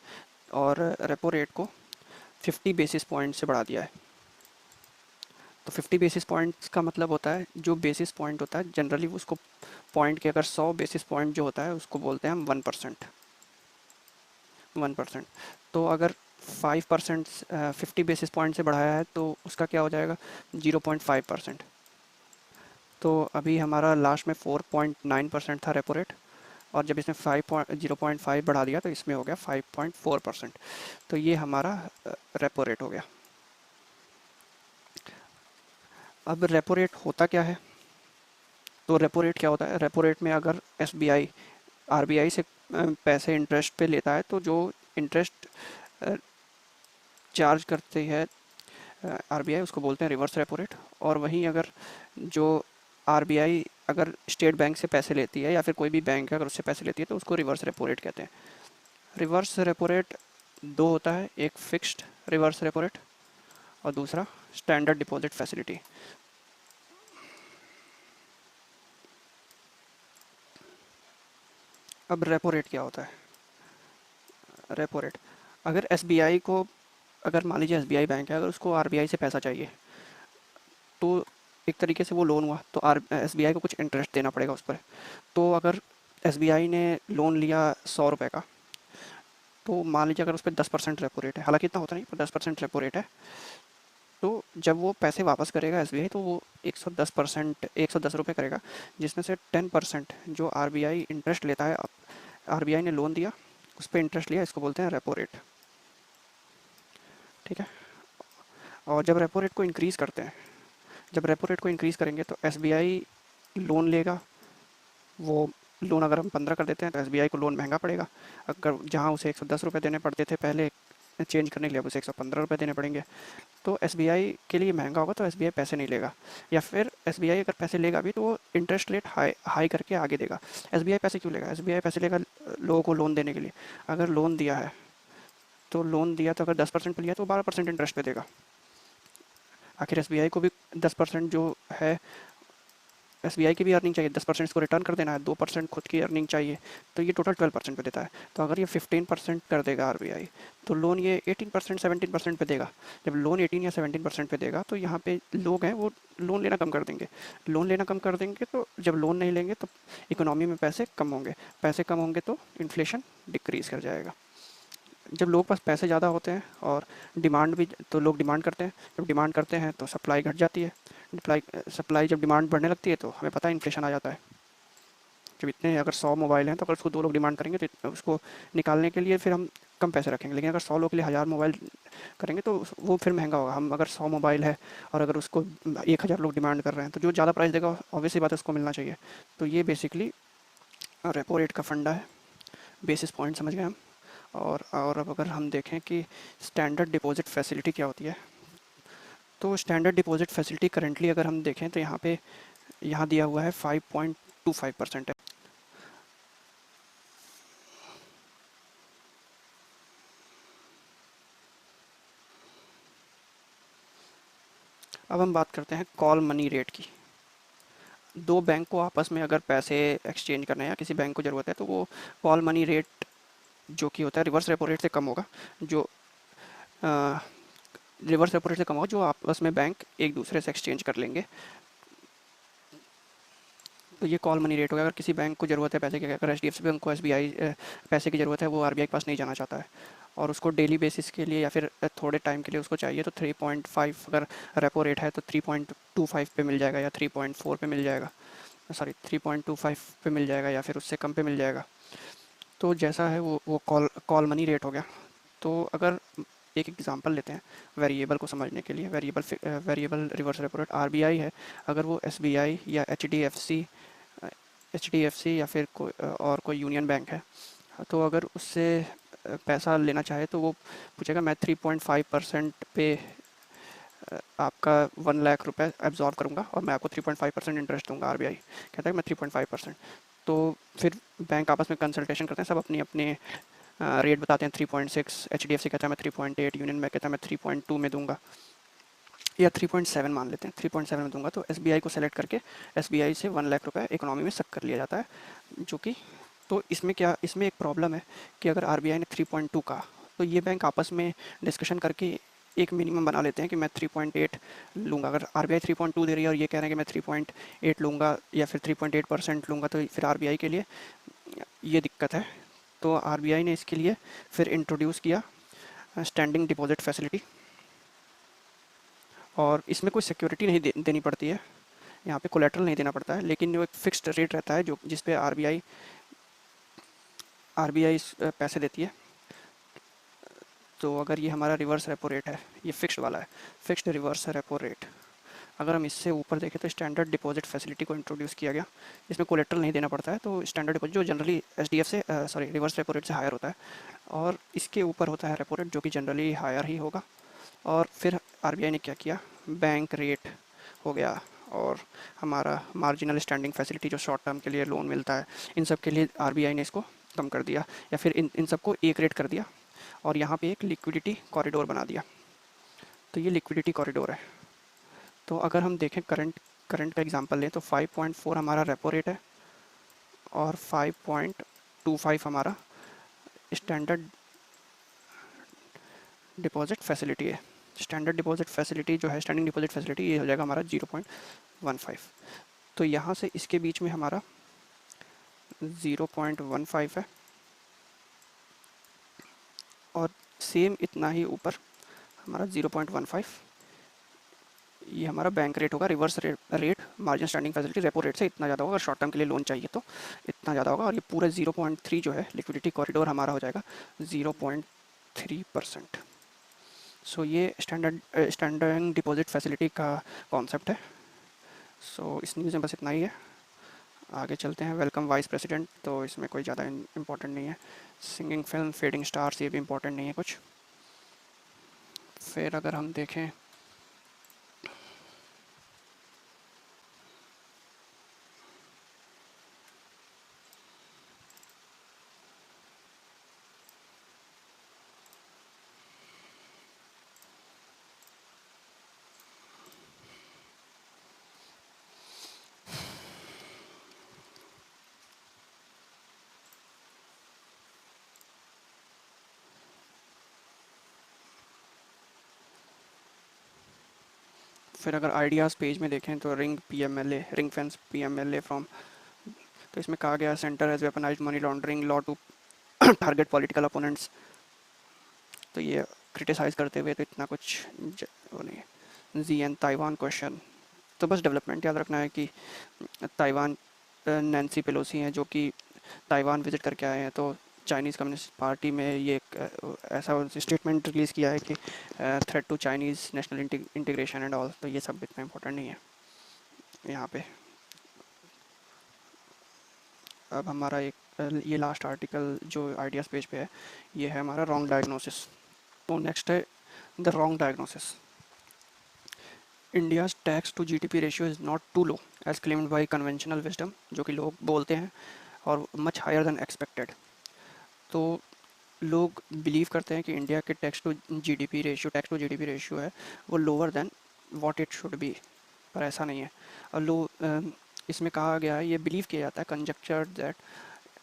और रेपो रेट को 50 बेसिस पॉइंट से बढ़ा दिया है। तो 50 बेसिस पॉइंट्स का मतलब होता है, जो बेसिस पॉइंट होता है जनरली उसको पॉइंट के अगर 100 बेसिस पॉइंट जो होता है उसको बोलते हैं हम 1%। 1%। तो अगर 5% 50 बेसिस पॉइंट से बढ़ाया है तो उसका क्या हो जाएगा, 0.5%। तो अभी हमारा लास्ट में 4.9% था रेपो रेट, और जब इसने 0.5 बढ़ा दिया तो इसमें हो गया 5.4%। तो ये हमारा रेपो रेट हो गया। अब रेपो रेट होता क्या है, तो रेपो रेट क्या होता है, रेपो रेट में अगर एसबीआई आरबीआई से पैसे इंटरेस्ट पे लेता है तो जो इंटरेस्ट चार्ज करती है आरबीआई उसको बोलते हैं रिवर्स रेपो रेट। और वहीं अगर जो आरबीआई अगर स्टेट बैंक से पैसे लेती है या फिर कोई भी बैंक है अगर उससे पैसे लेती है तो उसको रिवर्स रेपो रेट कहते हैं। रिवर्स रेपो रेट दो होता है, एक फिक्स्ड रिवर्स रेपो रेट और दूसरा स्टैंडर्ड डिपॉजिट फैसिलिटी। अब रेपो रेट क्या होता है, रेपो रेट अगर एसबीआई को, अगर मान लीजिए एसबीआई बैंक है, अगर उसको आरबीआई से पैसा चाहिए तो एक तरीके से वो लोन हुआ, तो आर एसबीआई को कुछ इंटरेस्ट देना पड़ेगा उस पर। तो अगर एसबीआई ने लोन लिया 100 रुपये का, तो मान लीजिए अगर उस पर 10% रेपो रेट है, हालांकि इतना होता नहीं पर 10% रेपो रेट है, तो जब वो पैसे वापस करेगा एसबीआई तो वो 110%, 110 रुपये करेगा, जिसमें से 10% जो आरबीआई इंटरेस्ट लेता है, आरबीआई ने लोन दिया उस पर इंटरेस्ट लिया, इसको बोलते हैं रेपो रेट। ठीक है। और जब रेपो रेट को इंक्रीज़ करते हैं, जब रेपो रेट को इंक्रीज़ करेंगे तो एसबीआई लोन लेगा, वो लोन अगर हम 15 कर देते हैं तो एसबीआई को लोन महंगा पड़ेगा। अगर जहाँ उसे 110 रुपये देने पड़ते थे पहले चेंज करने के लिए, अब उसे 115 रुपये देने पड़ेंगे। तो एसबीआई के लिए महंगा होगा तो एसबीआई पैसे नहीं लेगा, या फिर एसबीआई अगर पैसे लेगा भी तो वो इंटरेस्ट रेट हाई हाई करके आगे देगा। एसबीआई पैसे क्यों लेगा, एसबीआई पैसे लेगा लोगों को लोन देने के लिए। अगर लोन दिया है तो लोन दिया तो अगर 10% पे लिया तो 12% इंटरेस्ट पे देगा। आखिर एसबीआई को भी 10% जो है, एसबीआई की भी अर्निंग चाहिए, 10% इसको रिटर्न कर देना है, 2% खुद की अर्निंग चाहिए, तो ये टोटल 12% पे देता है। तो अगर ये 15% कर देगा आरबीआई तो लोन ये 18% 17% पे देगा। जब लोन 18 या 17% पे देगा तो यहाँ पे लोग हैं वो लोन लेना कम कर देंगे। लोन लेना कम कर देंगे तो जब लोन नहीं लेंगे तो इकोनॉमी में पैसे कम होंगे, पैसे कम होंगे तो इन्फ्लेशन डिक्रीज़ कर जाएगा। जब लोग पास पैसे ज़्यादा होते हैं और डिमांड भी, तो लोग डिमांड करते हैं, जब डिमांड करते हैं तो सप्लाई घट जाती है। सप्लाई जब डिमांड बढ़ने लगती है तो हमें पता है इन्फ्लेशन आ जाता है। जब इतने अगर 100 मोबाइल हैं तो अगर उसको 2 लोग डिमांड करेंगे तो उसको निकालने के लिए फिर हम कम पैसे रखेंगे, लेकिन अगर 100 लोग के लिए 1000 मोबाइल करेंगे तो वो फिर महंगा होगा। हम अगर 100 मोबाइल है और अगर उसको 1000 लोग डिमांड कर रहे हैं तो जो ज़्यादा प्राइस देगा ऑब्वियसली बात है उसको मिलना चाहिए। तो ये बेसिकली रेपो रेट का फंडा है, बेसिस पॉइंट समझ गए हम। और अब अगर हम देखें कि स्टैंडर्ड डिपॉजिट फैसिलिटी क्या होती है, तो स्टैंडर्ड डिपॉजिट फैसिलिटी करंटली अगर हम देखें तो यहाँ पे यहाँ दिया हुआ है 5.25% है। अब हम बात करते हैं कॉल मनी रेट की। दो बैंक को आपस में अगर पैसे एक्सचेंज करना है या किसी बैंक को ज़रूरत है तो वो कॉल मनी रेट जो कि होता है रिवर्स रेपो रेट से कम होगा, जो रिवर्स रेपो रेट से कम होगा जो आपस में बैंक एक दूसरे से एक्सचेंज कर लेंगे। तो ये कॉल मनी रेट होगा। अगर किसी बैंक को ज़रूरत है पैसे की, अगर एचडीएफसी बैंक को एसबीआई पैसे की ज़रूरत है, वो आरबीआई के पास नहीं जाना चाहता है और उसको डेली बेसिस के लिए या फिर थोड़े टाइम के लिए उसको चाहिए, तो 3.5 अगर रेपो रेट है तो 3.25 पे मिल जाएगा या 3.4 पे मिल जाएगा, सॉरी 3.25 पे मिल जाएगा या फिर उससे कम पे मिल जाएगा। तो जैसा है वो कॉल मनी रेट हो गया। तो अगर एक एग्जांपल लेते हैं वेरिएबल को समझने के लिए, variable reverse repo rate RBI है, अगर वो एसबीआई या एचडीएफसी या फिर कोई और कोई यूनियन बैंक है, तो अगर उससे पैसा लेना चाहे तो वो पूछेगा मैं 3.5% पे आपका 1 लाख रुपए एब्जॉर्व करूँगा और मैं आपको 3.5% इंटरेस्ट दूंगा। आरबीआई कहता है कि मैं 3.5%। तो फिर बैंक आपस में कंसल्टेशन करते हैं, सब अपनी अपनी रेट बताते हैं। 3.6 एचडीएफसी कहता है मैं 3.8, यूनियन बैंक कहता है मैं 3.2 में दूंगा, या 3.7 मान लेते हैं, 3.7 में दूंगा। तो एसबीआई को सेलेक्ट करके एसबीआई से 1 लाख रुपए इकोनॉमी में सक कर लिया जाता है, जो कि तो इसमें क्या, इसमें एक प्रॉब्लम है कि अगर आरबीआई ने 3.2 कहा तो ये बैंक आपस में डिस्कशन करके एक मिनिमम बना लेते हैं कि मैं 3.8 लूँगा। अगर आरबीआई 3.2 दे रही है और ये कह रहे हैं कि मैं 3.8 लूँगा या फिर 3.8% लूँगा, तो फिर आरबीआई के लिए ये दिक्कत है। तो आरबीआई ने इसके लिए फिर इंट्रोड्यूस किया स्टैंडिंग डिपॉजिट फैसिलिटी, और इसमें कोई सिक्योरिटी नहीं देनी पड़ती है, यहाँ पे कोलेटरल नहीं देना पड़ता है, लेकिन जो एक फिक्स्ड रेट रहता है जो जिस पे आरबीआई आरबीआई पैसे देती है। तो अगर ये हमारा रिवर्स रेपो रेट है, ये फिक्स्ड वाला है, फिक्स्ड रिवर्स रेपो रेट, अगर हम इससे ऊपर देखें तो स्टैंडर्ड डिपॉजिट फैसिलिटी को इंट्रोड्यूस किया गया। इसमें कोलेटरल नहीं देना पड़ता है, तो स्टैंडर्ड डिपॉजिट जो जनरली एसडीएफ से सॉरी रिवर्स रेपो रेट से हायर होता है, और इसके ऊपर होता है रेपो रेट जो कि जनरली हायर ही होगा। और फिर आरबीआई ने क्या किया, बैंक रेट हो गया और हमारा मार्जिनल स्टैंडिंग फैसिलिटी जो शॉर्ट टर्म के लिए लोन मिलता है, इन सब के लिए आरबीआई ने इसको कम कर दिया, या फिर इन सबको एक रेट कर दिया, और यहाँ पे एक लिक्विडिटी कॉरिडोर बना दिया। तो ये लिक्विडिटी कॉरिडोर है। तो अगर हम देखें करंट करंट का एग्जांपल लें तो 5.4 हमारा रेपो रेट है और 5.25 हमारा स्टैंडर्ड डिपॉजिट फैसिलिटी है। स्टैंडर्ड डिपॉजिट फैसिलिटी जो है, स्टैंडिंग डिपॉजिट फैसिलिटी, ये हो जाएगा हमारा 0.15। तो यहाँ से इसके बीच में हमारा 0.15 है, और सेम इतना ही ऊपर हमारा 0.15, ये हमारा बैंक रेट होगा। Reverse rate margin standing facility repo rate से इतना ज़्यादा होगा, अगर शॉर्ट टर्म के लिए लोन चाहिए तो इतना ज़्यादा होगा। और ये पूरा 0.3 जो है लिक्विडिटी कॉरिडोर हमारा हो जाएगा 0.3%। सो ये स्टैंडर्ड डिपॉजिट फैसिलिटी का कॉन्सेप्ट है। सो इस न्यूज़ में बस इतना ही है। आगे चलते हैं। वेलकम वाइस प्रेसिडेंट, तो इसमें कोई ज़्यादा इम्पोर्टेंट नहीं है। सिंगिंग फिल्म, फेडिंग स्टार्स, ये भी इम्पोर्टेंट नहीं है कुछ। फिर अगर हम देखें फिर अगर आइडियाज़ पेज में देखें तो रिंग फेंस पीएमएलए फ्रॉम, तो इसमें कहा गया centre has weaponised money laundering law to target political opponents. तो ये क्रिटिसाइज़ करते हुए तो इतना कुछ वो नहीं है। जीएन ताइवान क्वेश्चन, तो बस डेवलपमेंट याद रखना है कि ताइवान नैन्सी पेलोसी हैं जो कि ताइवान विजिट करके आए हैं। तो चाइनीज़ कम्युनिस्ट पार्टी में ये ऐसा स्टेटमेंट रिलीज़ किया है कि threat to Chinese national integration and all. तो ये सब इतना इम्पोर्टेंट नहीं है यहाँ पे। अब हमारा एक ये लास्ट आर्टिकल जो आइडियाज़ पेज पे है, ये है हमारा रॉन्ग डायग्नोसिस। तो नेक्स्ट है the wrong diagnosis. India's tax to GDP ratio is not too low as claimed by conventional wisdom, जो कि लोग बोलते हैं, और मच हायर देन एक्सपेक्टेड। तो लोग बिलीव करते हैं कि इंडिया के टैक्स टू जीडीपी रेशियो है वो lower than what it should be, पर ऐसा नहीं है। और इसमें कहा गया है, ये बिलीव किया जाता है, conjecture that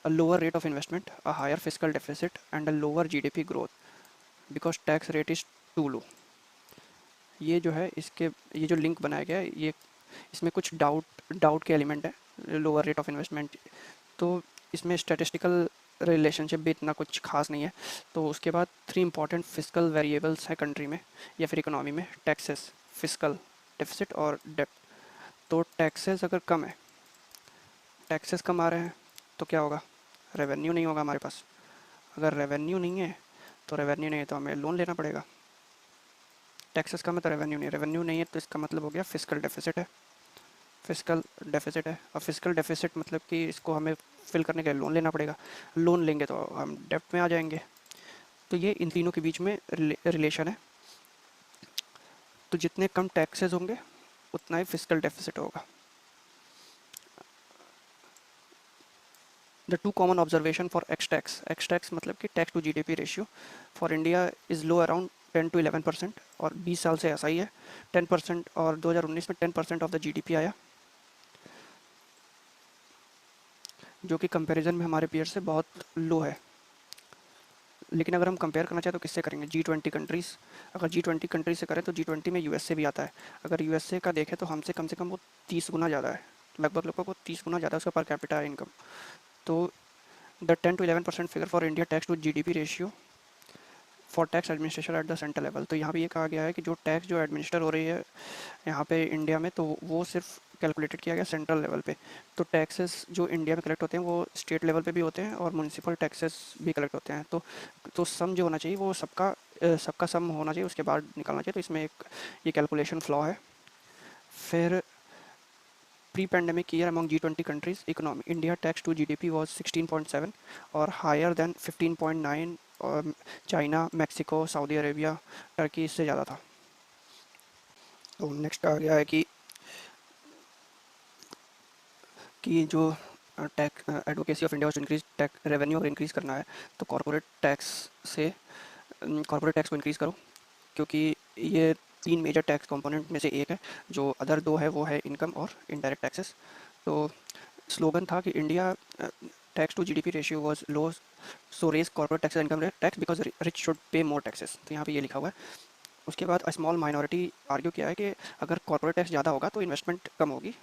a lower rate of investment, a higher fiscal deficit and a lower GDP growth because tax rate is too low. ये जो है इसके ये जो लिंक बनाया गया है, ये इसमें कुछ डाउट के एलिमेंट है लोअर रेट ऑफ इन्वेस्टमेंट। तो इसमें स्टैटिस्टिकल रिलेशनशिप भी इतना कुछ खास नहीं है। तो उसके बाद 3 इंपॉर्टेंट फिस्कल वेरिएबल्स हैं कंट्री में या फिर इकोनॉमी में, टैक्सेस, फिस्कल डेफिसिट और डेप्ट। तो टैक्सेस अगर कम है, टैक्सेस कम आ रहे हैं तो क्या होगा, रेवेन्यू नहीं होगा हमारे पास। अगर रेवेन्यू नहीं है तो हमें लोन लेना पड़ेगा। टैक्सेस कम है तो रेवेन्यू नहीं है, तो इसका मतलब हो गया फिस्कल डेफिसिट है। और फिस्कल डेफिसिट मतलब कि इसको हमें फिल करने के लिए लोन लेना पड़ेगा। लोन लेंगे तो हम डेप्ट में आ जाएंगे। तो ये इन तीनों के बीच में रिलेशन है। तो जितने कम टैक्सेस होंगे उतना ही फिस्कल डेफिसिट होगा। The two common observation for ex tax मतलब कि tax to GDP ratio for India is low around 10 to 11%, और 20 साल से ऐसा ही है 10%, और 2019 में 10% ऑफ द जीडीपी आया, जो कि कंपैरिजन में हमारे पीयर से बहुत लो है। लेकिन अगर हम कंपेयर करना चाहें तो किससे करेंगे? G20 countries. अगर G20 कंट्रीज से करें तो G20 में यूएसए भी आता है। अगर यूएसए का देखें तो हमसे कम से कम वो 30 गुना ज़्यादा है, लगभग वो 30 गुना ज़्यादा उसका पर कैपिटा इनकम। तो the 10 to 11% figure for India tax to GDP ratio for tax administration at the central level. तो यहाँ पे ये कहा गया है कि जो टैक्स जो एडमिनिस्टर हो रही है यहाँ पे इंडिया में, तो वो सिर्फ कैलकुलेटेड किया गया सेंट्रल लेवल पे। तो टैक्सेस जो इंडिया में कलेक्ट होते हैं वो स्टेट लेवल पे भी होते हैं और म्यूनसिपल टैक्सेस भी कलेक्ट होते हैं। तो सम जो होना चाहिए वो सबका सम होना चाहिए, उसके बाद निकलना चाहिए। तो इसमें एक ये कैलकुलेशन फ्लॉ है। फिर pre pandemic year among G20 countries economy India tax to GDP was 16.7 और हायर देन 15.9, और China, Mexico, Saudi Arabia, Turkey इससे ज़्यादा था। तो नेक्स्ट आ गया है कि जो tax advocacy of India increase tax revenue अगर इंक्रीज़ करना है तो से कॉर्पोरेट टैक्स को इंक्रीज़ करो, क्योंकि ये तीन मेजर टैक्स कंपोनेंट में से एक है। जो अदर दो है वो है इनकम और इनडायरेक्ट टैक्सेस। तो स्लोगन था कि India tax to GDP ratio was low, so raise corporate tax income tax because rich should pay more taxes. तो यहाँ पे ये लिखा हुआ है। उसके बाद अ स्मॉल माइनॉरिटी आर्ग्यू किया है कि अगर कॉर्पोरेट टैक्स ज़्यादा होगा तो इन्वेस्टमेंट कम होगी,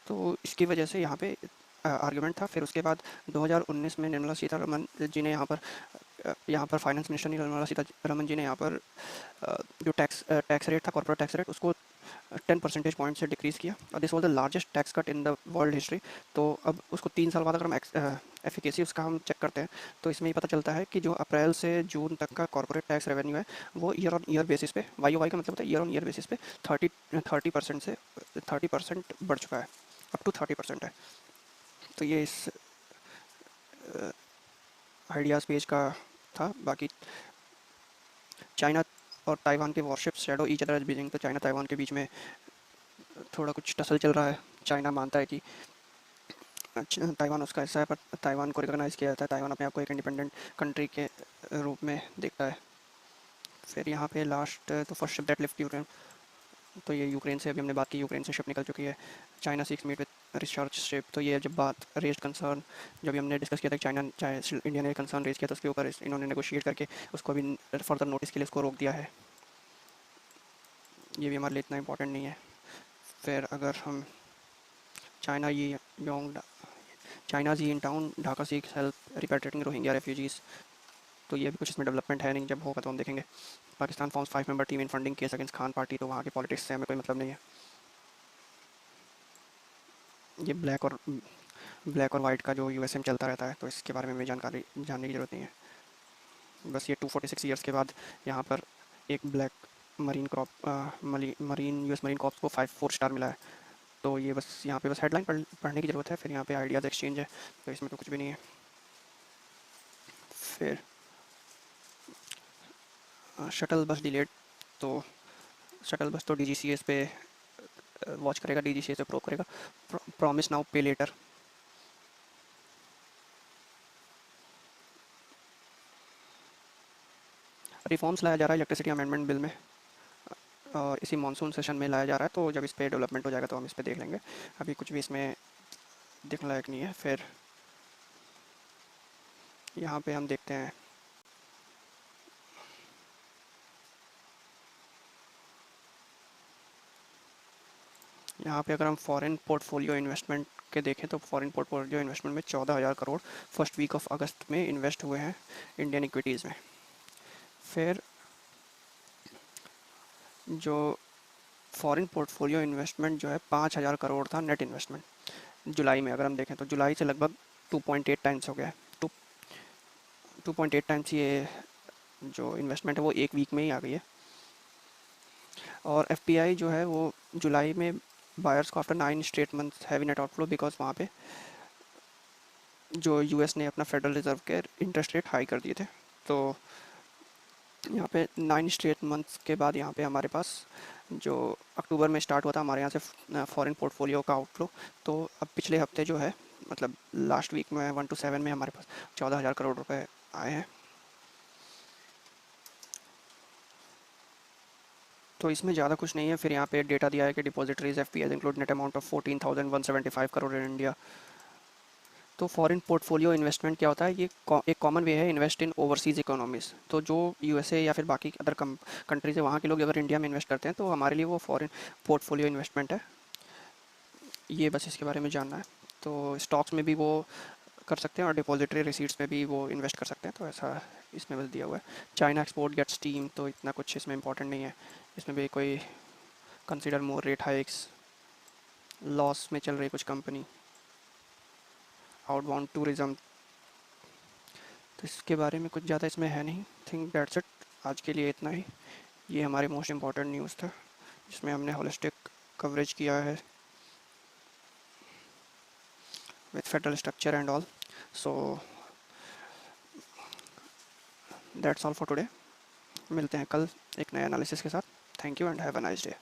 तो इसकी वजह से यहाँ पे आर्गुमेंट था। फिर उसके बाद 2019 में निर्मला सीतारमन जी ने यहाँ पर फाइनेंस मिनिस्टर निर्मला सीतारमन जी ने यहाँ पर जो टैक्स रेट था, कॉर्पोरेट टैक्स रेट, उसको 10 परसेंटेज पॉइंट से डिक्रीज़ किया, और this was the largest tax cut in the world history. तो अब उसको 3 साल बाद अगर हम एफिकेसी उसका हम चेक करते हैं तो इसमें ये पता चलता है कि जो अप्रैल से जून तक का कॉर्पोरेट टैक्स रेवेन्यू है वो ईयर ऑन ईयर बेसिस पे, YOY का मतलब होता है ईयर ऑन ईयर बेसिस पे 30% से 30% बढ़ चुका है, अप टू 30% है। तो ये इस आइडियाज़ पेज का था। बाकी चाइना और ताइवान के warships shadow each other as Beijing. तो चाइना ताइवान के बीच में थोड़ा कुछ टसल चल रहा है। चाइना मानता है कि ताइवान उसका हिस्सा है, पर ताइवान को रिकॉग्नाइज़ किया जाता है। ताइवान अपने आप को एक इंडिपेंडेंट कंट्री के रूप में देखता है। फिर यहाँ पे लास्ट तो first ship that lift Ukraine. तो ये यूक्रेन से अभी हमने बात की, यूक्रेन से शिप निकल चुकी है। China seeks meet with research ship. तो ये जब बात रेज कंसर्न, जब भी हमने डिस्कस किया था कि इंडिया ने कंसर्न रेज किया था, उसके ऊपर इन्होंने नेगोशिएट करके उसको अभी फर्दर नोटिस के लिए उसको रोक दिया है। ये भी हमारे लिए इतना इंपॉर्टेंट नहीं है। फिर अगर हम चाइना ये योंग चाइना जी in town Dhaka seeks help repatriating Rohingya refugees. तो ये भी कुछ इसमें डेवलपमेंट है नहीं, जब होगा तो हम देखेंगे। पाकिस्तान फॉर्म्स 5 मेंबर टीम इन funding case against Khan party. तो वहाँ की पॉलिटिक्स से हमें कोई मतलब नहीं है। ये ब्लैक और वाइट का जो यूएसए में चलता रहता है, तो इसके बारे में हमें जानकारी जानने की ज़रूरत नहीं है। बस ये 246 ईयर्स के बाद यहाँ पर एक black marine US marine corps को 4 स्टार मिला है। तो ये बस यहाँ पे बस हेडलाइन पढ़ने की ज़रूरत है। फिर यहाँ पे आइडियाज़ एक्सचेंज है, तो इसमें तो कुछ भी नहीं है। फिर शटल बस डिलेड। तो शटल बस तो DGCA पे वॉच करेगा, DGCA से प्रो करेगा। प्रॉमिस नाउ पे लेटर। रिफॉर्म्स लाया जा रहा है इलेक्ट्रिसिटी अमेंडमेंट बिल में, और इसी मानसून सेशन में लाया जा रहा है। तो जब इस पर डेवलपमेंट हो जाएगा तो हम इस पर देख लेंगे। अभी कुछ भी इसमें देखने लायक नहीं है। फिर यहाँ पे हम देखते हैं यहाँ पे अगर हम फॉरेन पोर्टफोलियो इन्वेस्टमेंट के देखें तो फॉरेन पोर्टफोलियो इन्वेस्टमेंट में 14,000 crore first week of August में इन्वेस्ट हुए हैं इंडियन इक्विटीज़ में। फिर जो फॉरेन पोर्टफोलियो इन्वेस्टमेंट जो है 5,000 करोड़ था नेट इन्वेस्टमेंट जुलाई में। अगर हम देखें तो जुलाई से लगभग 2.8 टाइम्स हो गया है। 2.8 टाइम्स ये जो इन्वेस्टमेंट है वो एक वीक में ही आ गई है। और FPI जो है वो जुलाई में बायर्स को after 9 straight month heavy net outflow, because वहाँ पे जो US ने अपना फेडरल रिजर्व के इंटरेस्ट रेट हाई कर दिए थे। तो यहाँ पे 9 स्ट्रेट मंथ्स के बाद यहाँ पे हमारे पास जो अक्टूबर में स्टार्ट हुआ था हमारे यहाँ से फॉरेन पोर्टफोलियो का आउटफ्लो, तो अब पिछले हफ्ते जो है मतलब लास्ट वीक में 1 to 7 में हमारे पास 14,000 करोड़ रुपए आए हैं। तो इसमें ज़्यादा कुछ नहीं है। फिर यहाँ पे डेटा दिया है कि depositories F P as include net amount of 14,175 crore in India. तो फॉरेन पोर्टफोलियो इन्वेस्टमेंट क्या होता है, ये एक कॉमन वे है इन्वेस्ट इन ओवरसीज़ इकोनॉमीज़। तो जो यूएसए या फिर बाकी अदर कंट्रीज़ है वहाँ के लोग अगर इंडिया में इन्वेस्ट करते हैं तो हमारे लिए वो फॉरेन पोर्टफोलियो इन्वेस्टमेंट है। ये बस इसके बारे में जानना है। तो स्टॉक्स में भी वो कर सकते हैं और डिपॉजिटरी रिसीट्स में भी वो इन्वेस्ट कर सकते हैं। तो ऐसा इसमें बस दिया हुआ है। चाइना एक्सपोर्ट गेट स्टीम, तो इतना कुछ इसमें इंपॉर्टेंट नहीं है। इसमें भी कोई कंसिडर मोर रेट हाइक्स, लॉस में चल रही कुछ कंपनी, आउटबाउंड टूरिज्म, तो इसके बारे में कुछ ज़्यादा इसमें है नहीं। थिंक दैट्स इट, आज के लिए इतना ही। ये हमारे मोस्ट इम्पॉर्टेंट न्यूज़ था जिसमें हमने होलिस्टिक कवरेज किया है with federal structure and all. So that's all for today. मिलते हैं कल एक नए एनालिसिस के साथ। Thank you and have a nice day.